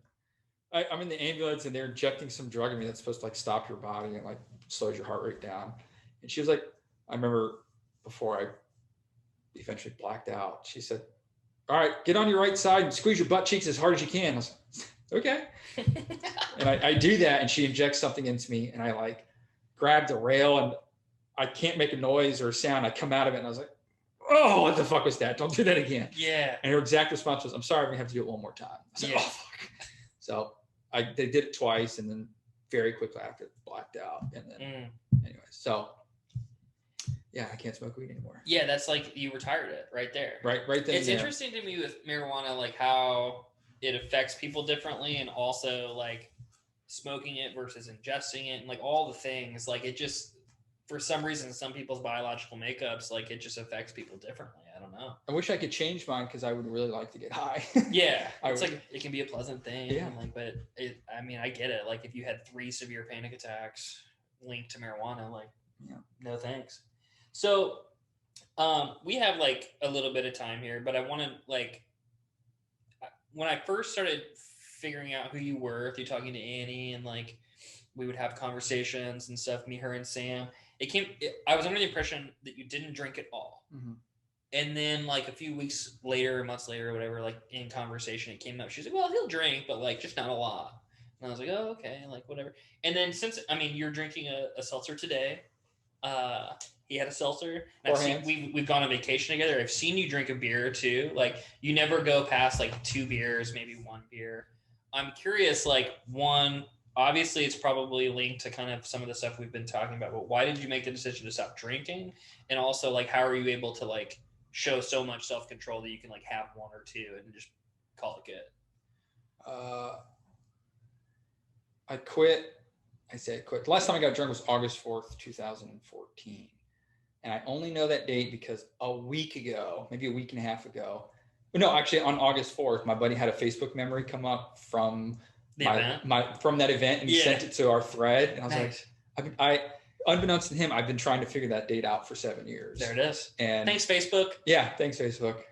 I'm in the ambulance, and they're injecting some drug in me that's supposed to like stop your body and like slows your heart rate down. And she was like, I remember before I eventually blacked out, she said, all right, get on your right side and squeeze your butt cheeks as hard as you can. I was like, okay. And I do that, and she injects something into me, and I like grab the rail, and I can't make a noise or a sound. I come out of it, and I was like, oh, what the fuck was that? Don't do that again. Yeah. And her exact response was, I'm sorry, we're going to have to do it one more time. I said, oh, fuck. So they did it twice, and then very quickly after blacked out. And then anyway, so yeah, I can't smoke weed anymore. Yeah, that's like you retired it right there. Right then. It's interesting to me with marijuana, like how it affects people differently, and also like smoking it versus ingesting it, and like all the things. Like it just, for some reason, some people's biological makeups, like it just affects people differently. I don't know. I wish I could change mine because I would really like to get high. Yeah, it's like it can be a pleasant thing. Yeah. Like, but I mean, I get it. Like if you had 3 severe panic attacks linked to marijuana, like, no thanks. So we have like a little bit of time here, but I want to like, when I first started figuring out who you were through talking to Annie, and like we would have conversations and stuff, me, her, and Sam, I was under the impression that you didn't drink at all. And then like a few weeks later, months later, or whatever, like in conversation, it came up. She's like, well, he'll drink, but like just not a lot. And I was like, oh, okay, like whatever. And then you're drinking a seltzer today. He had a seltzer. We've gone on vacation together. I've seen you drink a beer too. Like you never go past like 2 beers, maybe 1 beer. I'm curious, like one, obviously it's probably linked to kind of some of the stuff we've been talking about, but why did you make the decision to stop drinking? And also like, how are you able to like show so much self-control that you can like have 1 or 2 and just call it good? I quit. The last time I got drunk was August 4th, 2014. And I only know that date because a week ago, maybe a week and a half ago, no, actually on August 4th, my buddy had a Facebook memory come up from from that event, and he sent it to our thread. And I was like, unbeknownst to him, I've been trying to figure that date out for 7 years. There it is. And thanks, Facebook. Yeah, thanks, Facebook.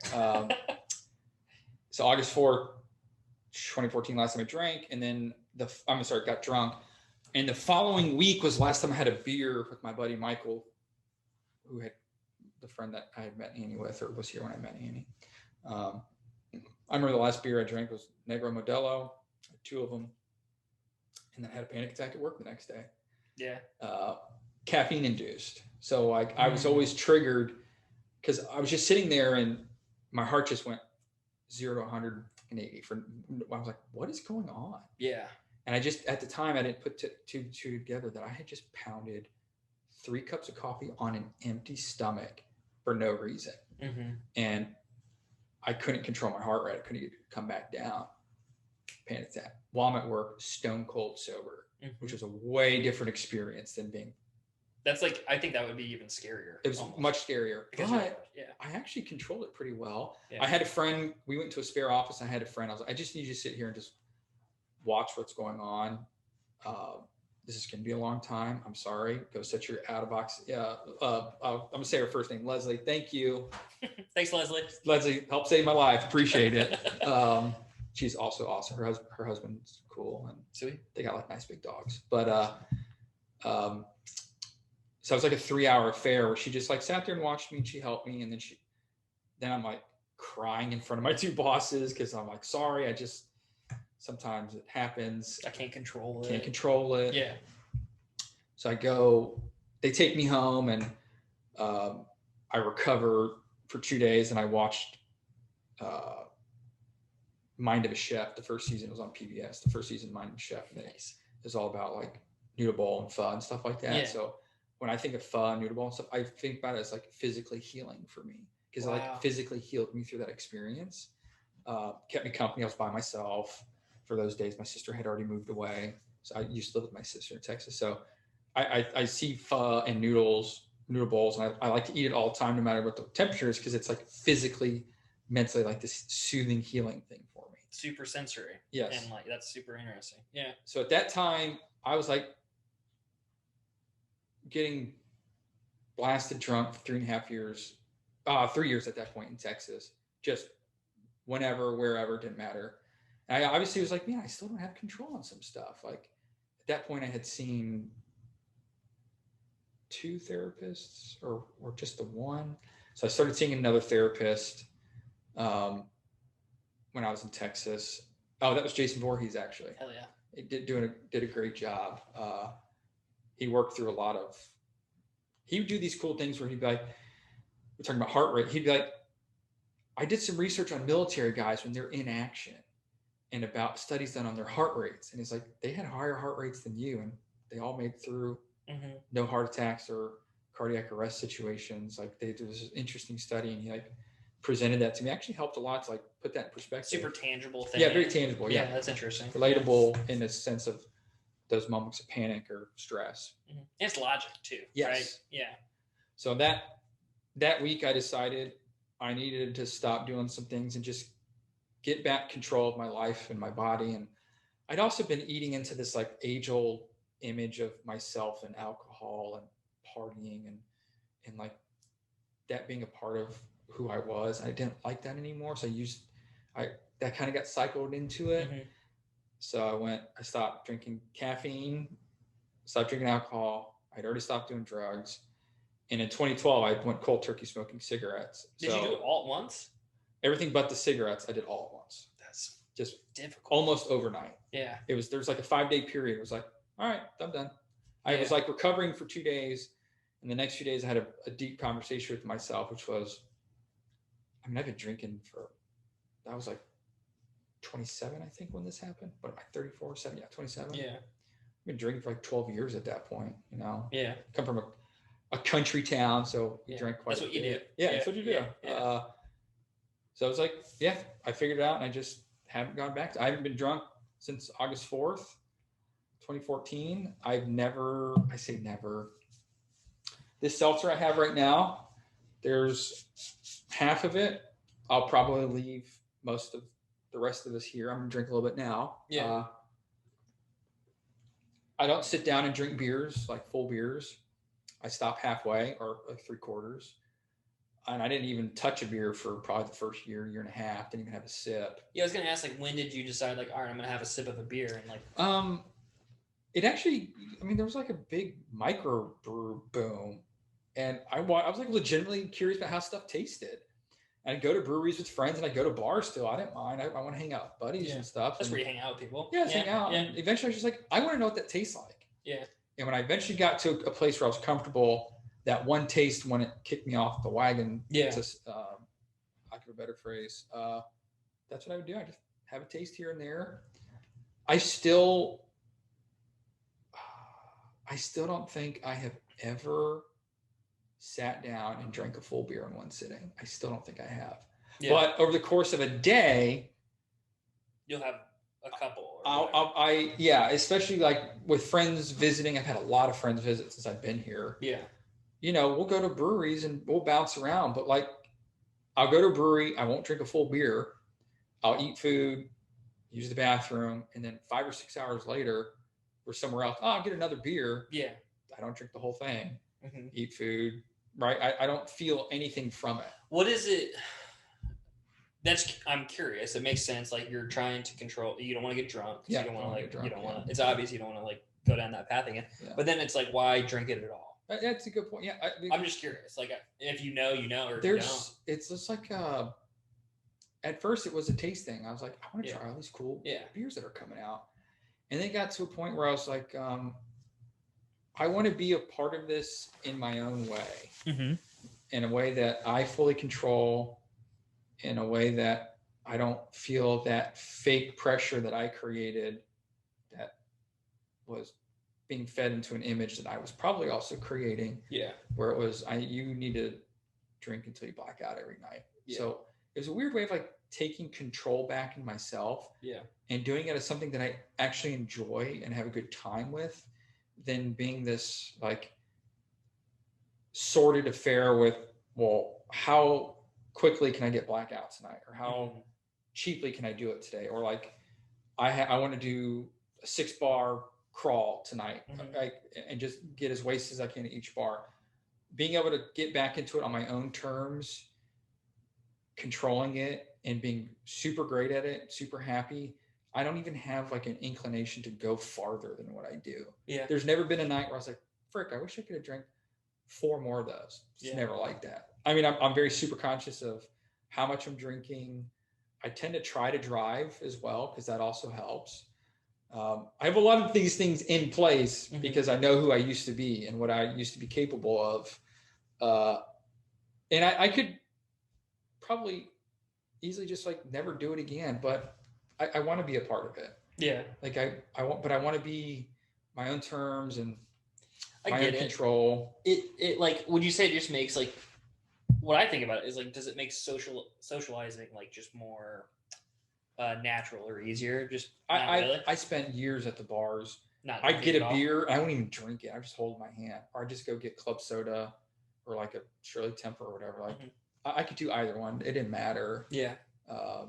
So August 4th, 2014, last time I drank, and then got drunk. And the following week was the last time I had a beer with my buddy Michael, who had the friend that I had met Annie with, or was here when I met Annie. I remember the last beer I drank was Negro Modelo, 2 of them, and then I had a panic attack at work the next day. Yeah. Caffeine induced. So I was always triggered because I was just sitting there and my heart just went 0 to 180. I was like, what is going on? Yeah. And I just, at the time, I didn't put two together that I had just pounded 3 cups of coffee on an empty stomach for no reason. And I couldn't control my heart rate. I couldn't come back down. Panic attack. While I'm at work, stone cold sober, which was a way different experience than being. That's like, I think that would be even scarier. It was almost. Much scarier. Because I actually controlled it pretty well. Yeah. I had a friend, we went to a spare office. I had a friend. I was like, I just need you to sit here and just watch what's going on. This is going to be a long time. I'm sorry. Go set your out of box. Yeah. I'm going to say her first name, Leslie. Thank you. Thanks, Leslie. Leslie helped save my life. Appreciate it. She's also awesome. Her husband's cool. And sweet. They got like nice big dogs. But so it was like a 3-hour affair where she just like sat there and watched me, and she helped me. And then then I'm like crying in front of my two bosses because I'm like, sorry, sometimes it happens. I can't control it. Can't control it. Yeah. So they take me home, and I recover for 2 days, and I watched Mind of a Chef. The first season was on PBS. The first season, Mind of a Chef. Nice. It's all about like noodle bowl and pho and stuff like that. Yeah. So when I think of pho and noodle bowl and stuff, I think about it as like physically healing for me, because it like physically healed me through that experience. Kept me company. I was by myself for those days. My sister had already moved away, so I used to live with my sister in Texas. So I see pho and noodle bowls, and I like to eat it all the time, no matter what the temperature is, because it's like physically, mentally, like this soothing, healing thing for me. Super sensory. Yes. And like that's super interesting. Yeah. So at that time, I was like getting blasted drunk for 3.5 years, 3 years at that point in Texas, just whenever, wherever, didn't matter. And I obviously was like, man, I still don't have control on some stuff. Like at that point I had seen 2 therapists or just the one. So I started seeing another therapist when I was in Texas. Oh, that was Jason Voorhees, actually. Hell yeah. He did a great job. He worked through he would do these cool things where he'd be like, we're talking about heart rate. He'd be like, I did some research on military guys when they're in action and about studies done on their heart rates. And he's like, they had higher heart rates than you, and they all made through no heart attacks or cardiac arrest situations. Like there was an interesting study, and he like presented that to me. Actually helped a lot to like put that in perspective. Super tangible thing. Yeah, very tangible. Yeah, that's interesting. Relatable in the sense of those moments of panic or stress. It's logic too. Yes. Right? Yeah. So that week I decided I needed to stop doing some things and just get back control of my life and my body. And I'd also been eating into this like age-old image of myself and alcohol and partying and like that being a part of who I was. I didn't like that anymore. So that kind of got cycled into it. So I stopped drinking caffeine, stopped drinking alcohol. I'd already stopped doing drugs. And in 2012, I went cold turkey smoking cigarettes. Did you do it all at once? Everything but the cigarettes, I did all at once. That's just difficult. Almost overnight. Yeah. There's like a 5-day period. It was like, all right, I'm done. I was like recovering for 2 days. And the next few days I had a deep conversation with myself, which was, I've been drinking I was like 27, I think, when this happened. But am I 34, 7? Yeah, 27. Yeah. I've been drinking for like 12 years at that point, you know? Yeah. Come from a country town, so you drank quite a bit. That's what you do. Yeah, that's what you do. Yeah. So I was like, I figured it out, and I just haven't gone back. I haven't been drunk since August 4th, 2014. I say never. This seltzer I have right now, there's half of it. I'll probably leave most of the rest of this here. I'm going to drink a little bit now. Yeah. I don't sit down and drink beers, like full beers. I stop halfway or like 3/4. And I didn't even touch a beer for probably the first year and a half. Didn't even have a sip. Yeah, I was gonna ask, like, when did you decide, like, all right, I'm gonna have a sip of a beer, and like, it actually, there was like a big micro brew boom, and I was like legitimately curious about how stuff tasted. And I'd go to breweries with friends, and I'd go to bars still. I didn't mind. I want to hang out with buddies and stuff. That's where you hang out with people. Yeah, hang out. Yeah. And eventually, I was just like, I want to know what that tastes like. Yeah. And when I eventually got to a place where I was comfortable, that one taste when it kicked me off the wagon, just, lack of a better phrase, that's what I would do. I just have a taste here and there. I still don't think I have ever sat down and drank a full beer in one sitting. I still don't think I have. Yeah. But over the course of a day, you'll have a couple. Especially like with friends visiting. I've had a lot of friends visit since I've been here. Yeah. We'll go to breweries and we'll bounce around, but like I'll go to a brewery, I won't drink a full beer. I'll eat food, use the bathroom, and then 5 or 6 hours later, we're somewhere else. Oh, I'll get another beer. Yeah. I don't drink the whole thing. Eat food, right? I don't feel anything from it. What is it? I'm curious. It makes sense. Like you're trying to control. You don't want to get drunk. Yeah. You don't want to it's obvious you don't want to like go down that path again. Yeah. But then it's like, why drink it at all? That's a good point. Yeah, I'm just curious. Like, if you know, you know, or if you don't. It's just like at first it was a taste thing. I was like, I want to try all these cool beers that are coming out, and then it got to a point where I was like, I want to be a part of this in my own way, in a way that I fully control, in a way that I don't feel that fake pressure that I created, that was being fed into an image that I was probably also creating. Yeah. Where it was, you need to drink until you black out every night. Yeah. So it was a weird way of like taking control back in myself. Yeah. And doing it as something that I actually enjoy and have a good time with, than being this like sordid affair with, well, how quickly can I get blackout tonight, or how cheaply can I do it today, or like I want to do a 6-bar crawl tonight, and just get as wasted as I can at each bar. Being able to get back into it on my own terms, controlling it, and being super great at it, super happy. I don't even have like an inclination to go farther than what I do. Yeah. There's never been a night where I was like, frick, I wish I could have drank 4 more of those. It's never like that. I mean, I'm very super conscious of how much I'm drinking. I tend to try to drive as well, because that also helps. I have a lot of these things in place because I know who I used to be and what I used to be capable of. And I could probably easily just like never do it again, but I want to be a part of it. Yeah. Like I want to be my own terms and my own control. It like, would you say it just makes like, what I think about it is like, does it make socializing like just more natural or easier? Just I spend years at the bars. I get a beer. I won't even drink it. I just hold my hand, or I just go get club soda or like a Shirley Temper or whatever. Like I could do either one. It didn't matter. Yeah. I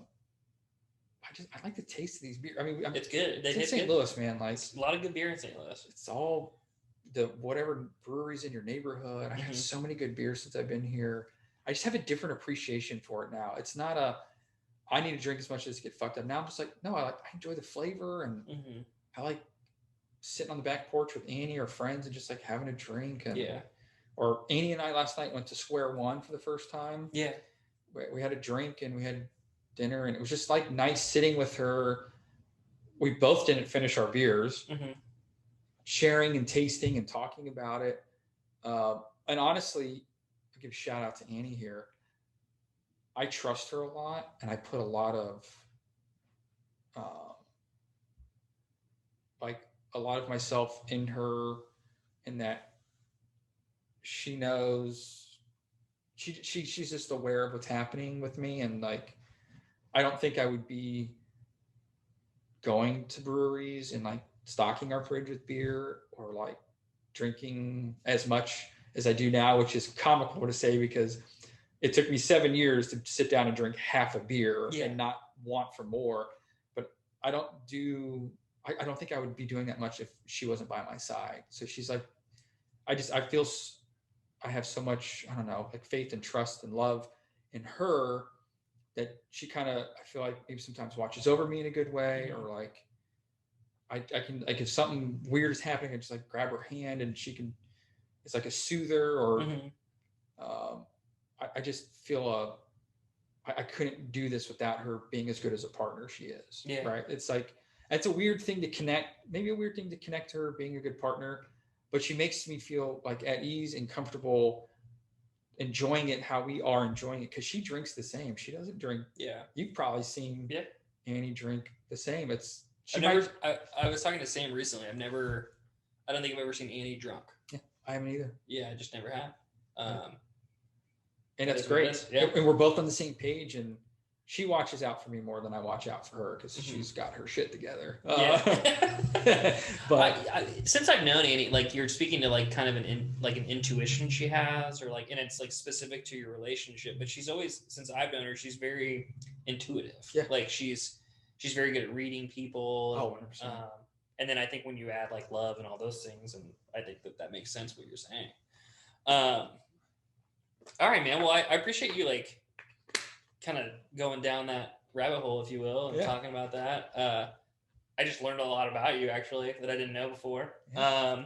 like the taste of these beers. I mean, it's good. It's in St. Louis, man. Like a lot of good beer in St. Louis. It's all the whatever breweries in your neighborhood. I have so many good beers since I've been here. I just have a different appreciation for it now. It's not I need to drink as much as to get fucked up. Now I'm just like, no, I enjoy the flavor, and I like sitting on the back porch with Annie or friends and just like having a drink. And or Annie and I last night went to Square One for the first time. Yeah. We had a drink and we had dinner, and it was just like nice sitting with her. We both didn't finish our beers, sharing and tasting and talking about it. And honestly, I'll give a shout out to Annie here. I trust her a lot, and I put a lot of like a lot of myself in her, in that she knows she's just aware of what's happening with me. And like, I don't think I would be going to breweries and like stocking our fridge with beer, or like drinking as much as I do now, which is comical to say because it took me 7 years to sit down and drink half a beer and not want for more. But I don't think I would be doing that much if she wasn't by my side. So she's like, I feel I have so much, I don't know, like faith and trust and love in her, that she kind of, I feel like maybe sometimes watches over me in a good way, or like I can, like if something weird is happening, I just like grab her hand and she can, it's like a soother, or I just feel I couldn't do this without her being as good as a partner she is. Yeah. Right. It's like, it's a weird thing to connect, maybe a weird thing to connect her being a good partner, but she makes me feel like at ease and comfortable enjoying it how we are enjoying it, because she drinks the same. She doesn't drink. Yeah. You've probably seen Annie drink the same. I was talking to Sam recently. I don't think I've ever seen Annie drunk. Yeah, I haven't either. Yeah, I just never have. And that's great. Yeah. And we're both on the same page, and she watches out for me more than I watch out for her, because she's got her shit together. But since I've known Annie, like you're speaking to like kind of an intuition she has, or like, and it's like specific to your relationship, but she's always, since I've known her, she's very intuitive. Yeah. Like she's very good at reading people. Oh, 100%. And then I think when you add like love and all those things, and I think that makes sense what you're saying. All right, man. Well, I appreciate you like kind of going down that rabbit hole, if you will, and talking about that. I just learned a lot about you, actually, that I didn't know before. Yeah.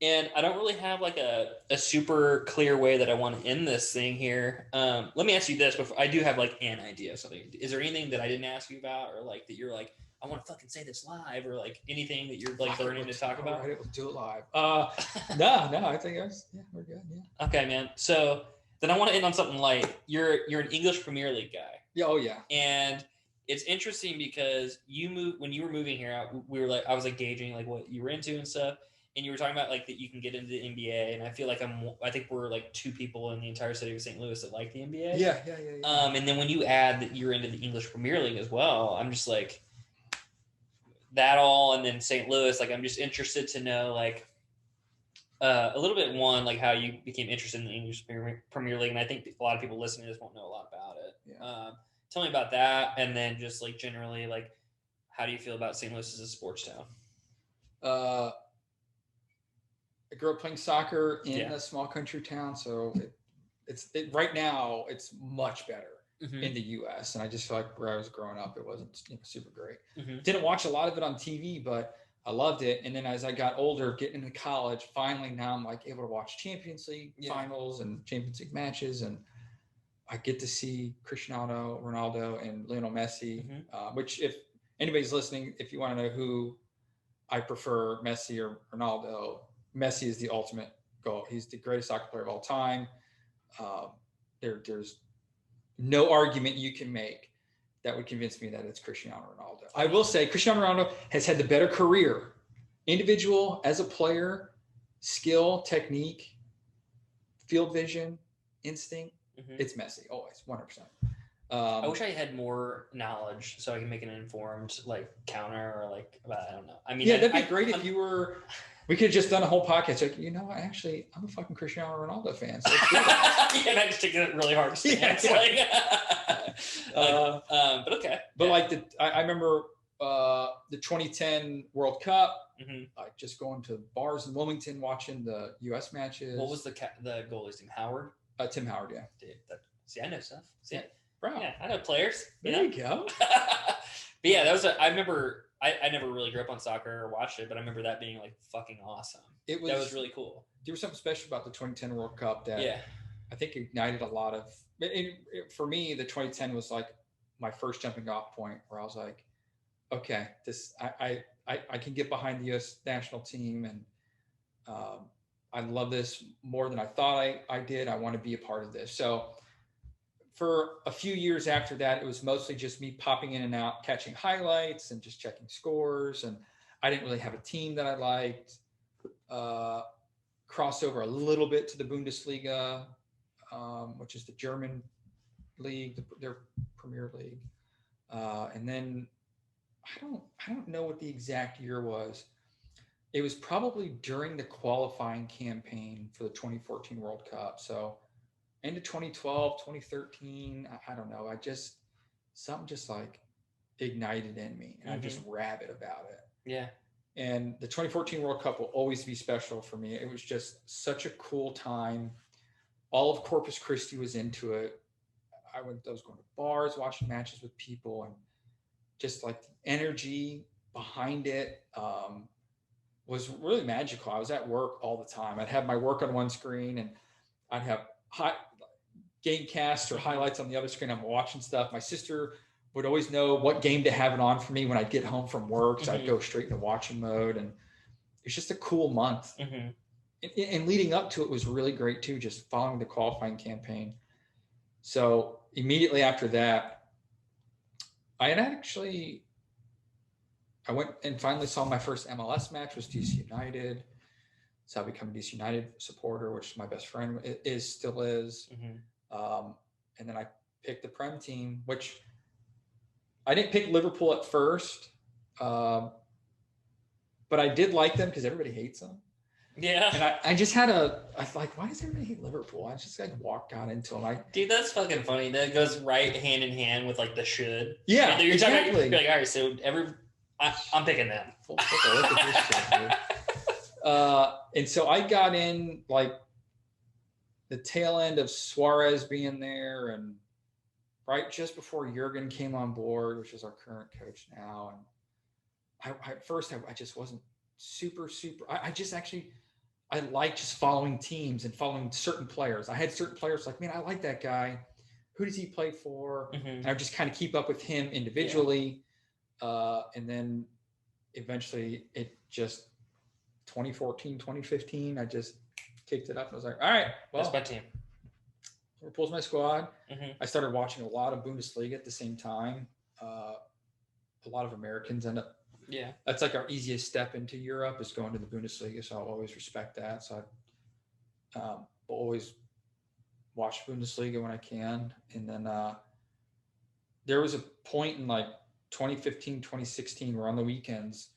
And I don't really have like a super clear way that I want to end this thing here. Let me ask you this before I do have like an idea of something. Is there anything that I didn't ask you about, or like that you're like, I want to fucking say this live, or like anything that you're like burning to talk about? All right, we'll do it live. No, I think we're good. Yeah. Okay, man. So then I want to end on something light. You're an English Premier League guy. Yeah. Oh yeah. And it's interesting because when you were moving here, I was like gauging like what you were into and stuff, and you were talking about like that you can get into the NBA, and I feel like I think we're like two people in the entire city of St. Louis that like the NBA. Yeah. And then when you add that you're into the English Premier League as well, I'm just like that all, and then St. Louis. Like I'm just interested to know like a little bit one like how you became interested in the English Premier League, and I think a lot of people listening just won't know a lot about it. Yeah. Tell me about that, and then just like generally, like how do you feel about St. Louis as a sports town? I grew up playing soccer in a small country town, so right now it's much better in the U.S. And I just feel like where I was growing up, it wasn't super great. Didn't watch a lot of it on TV, but I loved it. And then as I got older, getting into college, finally now I'm like able to watch Champions League finals and Champions League matches, and I get to see Cristiano Ronaldo and Lionel Messi, which if anybody's listening, if you want to know who I prefer, Messi or Ronaldo, Messi is the ultimate goal. He's the greatest soccer player of all time. There's no argument you can make that would convince me that it's Cristiano Ronaldo. I will say Cristiano Ronaldo has had the better career, individual, as a player, skill, technique, field vision, instinct. It's Messi, always, 100%. I wish I had more knowledge so I can make an informed like counter or like I don't know. I mean, that'd be great if you were. We could have just done a whole podcast. Like, actually, I'm a fucking Cristiano Ronaldo fan. So and I just take it really hard. But okay. But like I remember the 2010 World Cup. Like just going to bars in Wilmington, watching the U.S. matches. What was the goalie's name? Howard. Tim Howard, yeah. See, I know stuff. See, bro. Yeah, I know players. There you go. But yeah, that was. I remember. I never really grew up on soccer or watched it, but I remember that being like fucking awesome. That was really cool. There was something special about the 2010 World Cup that I think ignited a lot of. For me, the 2010 was like my first jumping off point where I was like, okay, this I can get behind the U.S. national team, and I love this more than I thought I did. I want to be a part of this. So for a few years after that, it was mostly just me popping in and out, catching highlights and just checking scores. And I didn't really have a team that I liked. Crossed over a little bit to the Bundesliga, which is the German league, their Premier League. And then I don't know what the exact year was. It was probably during the qualifying campaign for the 2014 World Cup. So into 2012, 2013, I don't know. Something just like ignited in me, and I'm just rabid about it. Yeah. And the 2014 World Cup will always be special for me. It was just such a cool time. All of Corpus Christi was into it. I was going to bars, watching matches with people, and just like the energy behind it was really magical. I was at work all the time. I'd have my work on one screen, and I'd have game casts or highlights on the other screen. I'm watching stuff. My sister would always know what game to have it on for me when I'd get home from work. So I'd go straight into watching mode, and it's just a cool month. And leading up to it was really great too, just following the qualifying campaign. So immediately after that, I went and finally saw my first MLS match was DC United. So I became a DC United supporter, which my best friend still is. And then I picked the Prem team, which I didn't pick Liverpool at first, but I did like them because everybody hates them. Yeah. And I just had I was like, why does everybody hate Liverpool? I just like got into them. Dude, that's fucking funny. That goes right hand in hand with like the should. Yeah, you're exactly. You're like, all right, so I'm picking them. Look at this shit, dude. And so I got in like the tail end of Suarez being there, and right just before Jurgen came on board, which is our current coach now. And at first I just wasn't super. I I like just following teams and following certain players. I had certain players like, man, I like that guy. Who does he play for? And I would just kind of keep up with him individually. And then eventually it just 2014, 2015, I just kicked it up and I was like, all right, well, that's my team. Liverpool's my squad. I started watching a lot of Bundesliga at the same time. A lot of Americans end up. Yeah. That's like our easiest step into Europe is going to the Bundesliga. So I'll always respect that. So I always watch Bundesliga when I can. And then there was a point in like 2015, 2016 where on the weekends,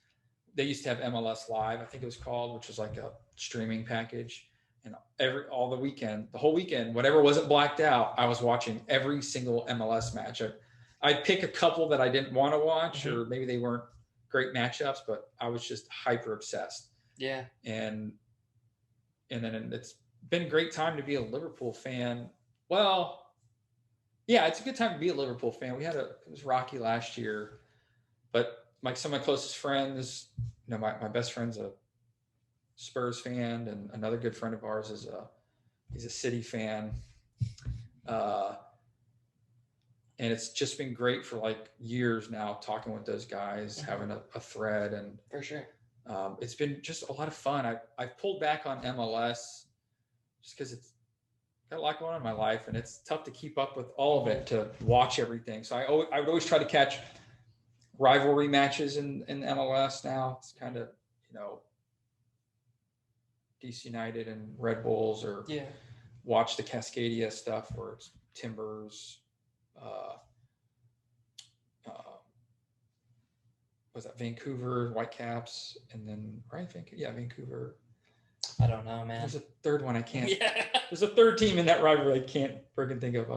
they used to have MLS Live, I think it was called, which was like a streaming package. And the whole weekend, whatever wasn't blacked out, I was watching every single MLS match. I'd pick a couple that I didn't want to watch, or maybe they weren't great matchups, but I was just hyper obsessed. Yeah. And then it's been a great time to be a Liverpool fan. Well, yeah, it's a good time to be a Liverpool fan. It was rocky last year, but some of my closest friends, my best friend's a Spurs fan, and another good friend of ours he's a City fan. And it's just been great for like years now, talking with those guys, having a thread, and for sure. It's been just a lot of fun. I've pulled back on MLS just because it's got a lot going on in my life, and it's tough to keep up with all of it, to watch everything. So I would always try to catch rivalry matches in MLS now. It's kind of, DC United and Red Bulls, or watch the Cascadia stuff where it's Timbers, was that Vancouver Whitecaps, and then Vancouver. I don't know, man. There's a third one I can't. There's a third team in that rivalry I can't freaking think of.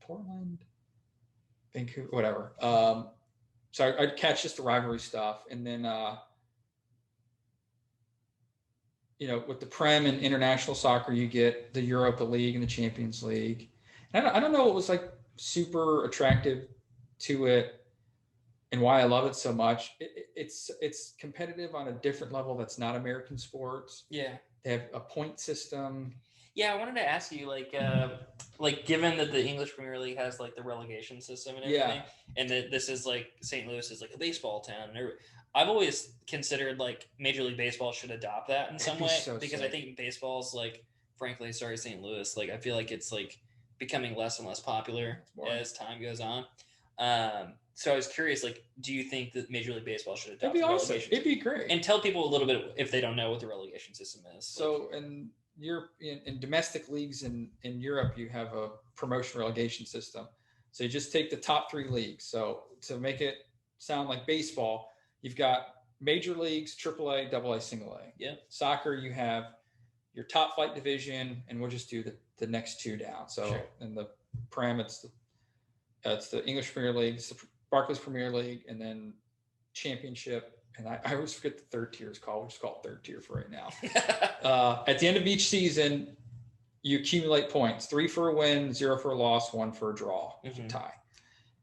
Portland, Vancouver, whatever. So I'd catch just the rivalry stuff, and then with the Prem and international soccer, you get the Europa League and the Champions League. And I don't know what was like super attractive to it and why I love it so much. It's competitive on a different level that's not American sports. Yeah. They have a point system. Yeah, I wanted to ask you, like given that the English Premier League has like the relegation system and everything, and that this is like St. Louis is like a baseball town, I've always considered like Major League Baseball should adopt that in some way, because I think baseball's like, frankly, sorry, St. Louis, like I feel like it's like becoming less and less popular as time goes on. So I was curious, like, do you think that Major League Baseball should adopt the relegation system? It'd be great. And tell people a little bit if they don't know what the relegation system is. So in domestic leagues in Europe, you have a promotion relegation system. So you just take the top 3 leagues. So to make it sound like baseball, you've got major leagues, AAA, AA, single A. Yeah. Soccer, you have your top flight division, and we'll just do the next 2 down. So in the Prem, it's the English Premier League, it's the Barclays Premier League, and then Championship. And I always forget the third tier is called. We'll just call it third tier for right now. At the end of each season, you accumulate points: 3 for a win, 0 for a loss, 1 for a draw, which is a tie.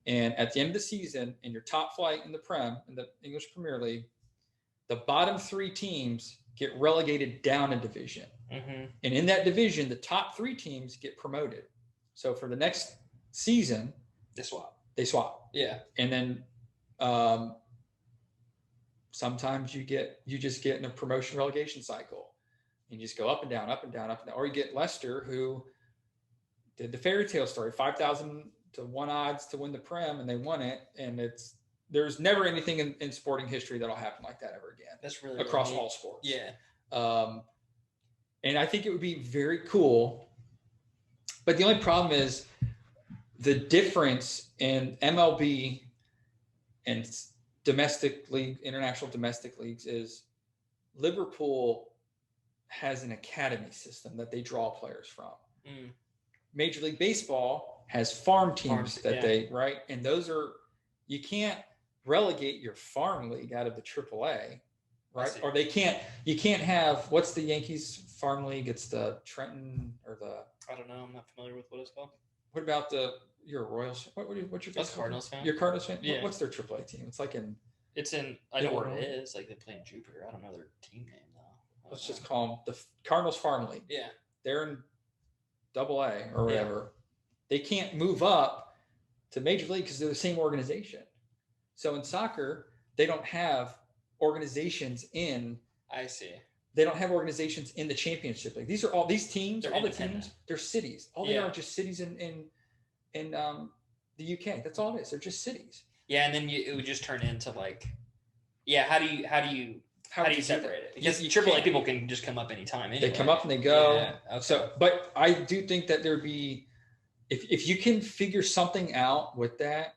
And at the end of the season, in your top flight in the Prem, in the English Premier League, the bottom 3 teams get relegated down a division. And in that division, the top 3 teams get promoted. So for the next season, they swap. Yeah. And then sometimes you just get in a promotion relegation cycle. You just go up and down, up and down, up and down. Or you get Leicester, who did the fairy tale story, 5,000 to 1 odds to win the Prem, and they won it. And there's never anything in sporting history that'll happen like that ever again. That's really across all sports. Yeah. And I think it would be very cool. But the only problem is the difference in MLB and domestic league, international domestic leagues, is Liverpool has an academy system that they draw players from. Major League Baseball has farm teams right? And those are, you can't relegate your farm league out of the AAA, right? Or you can't have, what's the Yankees farm league? It's the Trenton or I don't know. I'm not familiar with what it's called. What about you're a Royals? What's your That's Cardinals fan. You're Cardinals fan? Yeah. What's their AAA team? It's like I know where it is. Like they play in Jupiter. I don't know their team name though. let's just call them the Cardinals Farm League. Yeah. They're in AA or whatever. They can't move up to Major League because they're the same organization. So in soccer, they don't have organizations in. I see. They don't have organizations in the championship league. These are all these teams. All the teams. They're cities. All they are just cities in the UK. That's all it is. They're just cities. Yeah, and then it would just turn into like, how do you separate it? Because AAA people can just come up anytime. Anyway. They come up and they go. Yeah, okay. So, but I do think that there'd be, if you can figure something out with that,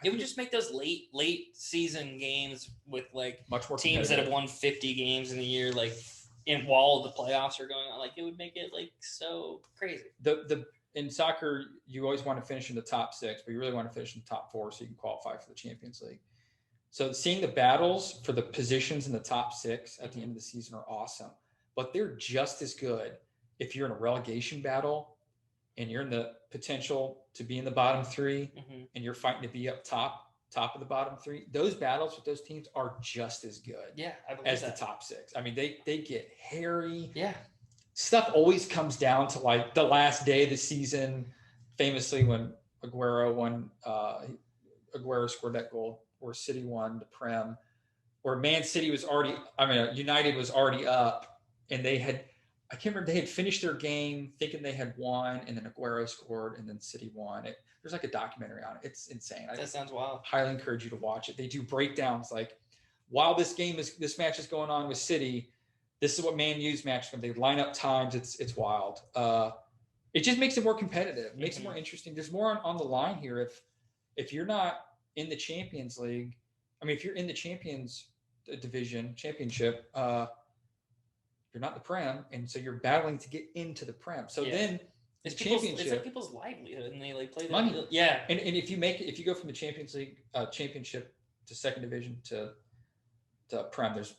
it would just make those late season games with like much more teams that have won 50 games in a year, like while the playoffs are going on, like it would make it like so crazy. In soccer, you always want to finish in the top 6, but you really want to finish in the top 4 so you can qualify for the Champions League. So seeing the battles for the positions in the top 6 at the end of the season are awesome, but they're just as good if you're in a relegation battle and you're in the potential to be in the bottom 3 and you're fighting to be up top of the bottom 3. Those battles with those teams are just as good as the top 6. I mean, they get hairy. Yeah. Stuff always comes down to like the last day of the season, famously when Aguero scored that goal, where City won the Prem, where Man City was United was already up, and I can't remember, they had finished their game thinking they had won, and then Aguero scored, and then City won. There's like a documentary on it. It's insane. That sounds wild. Highly encourage you to watch it. They do breakdowns like, while this match is going on with City, this is what Man U's match is. They line up times. It's wild. It just makes it more competitive. It makes it more interesting. There's more on the line here. If you're not in the Champions League, if you're in the Champions Division Championship, you're not the Prem, and so you're battling to get into the Prem. So then the Championship, it's like people's livelihood, and they like play money. Yeah, and if you go from the Champions League Championship to second division to Prem, there's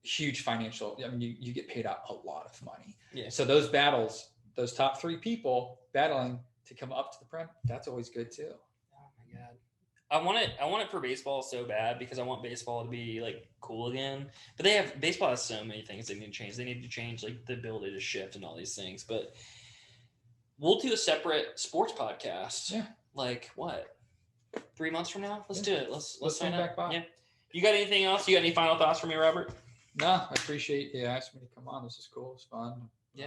huge financial. You get paid out a lot of money. Yeah. So those battles, those top 3 people battling to come up to the Prem, that's always good too. Oh my God. I want it for baseball so bad because I want baseball to be like cool again. But baseball has so many things they need to change. They need to change like the ability to shift and all these things. But we'll do a separate sports podcast. Yeah. Like what? 3 months from now? Let's do it. Let's sign back up. by. Yeah. You got anything else? You got any final thoughts for me, Robert? No, I appreciate you asking me to come on. This is cool. It's fun. Yeah.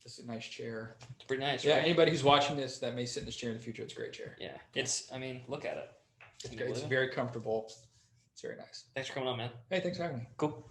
This is a nice chair. It's pretty nice. Yeah. Right? Anybody who's watching this that may sit in this chair in the future, it's a great chair. Yeah. Look at it. It's very comfortable. It's very nice. Thanks for coming on, man. Hey, thanks for having me. Cool.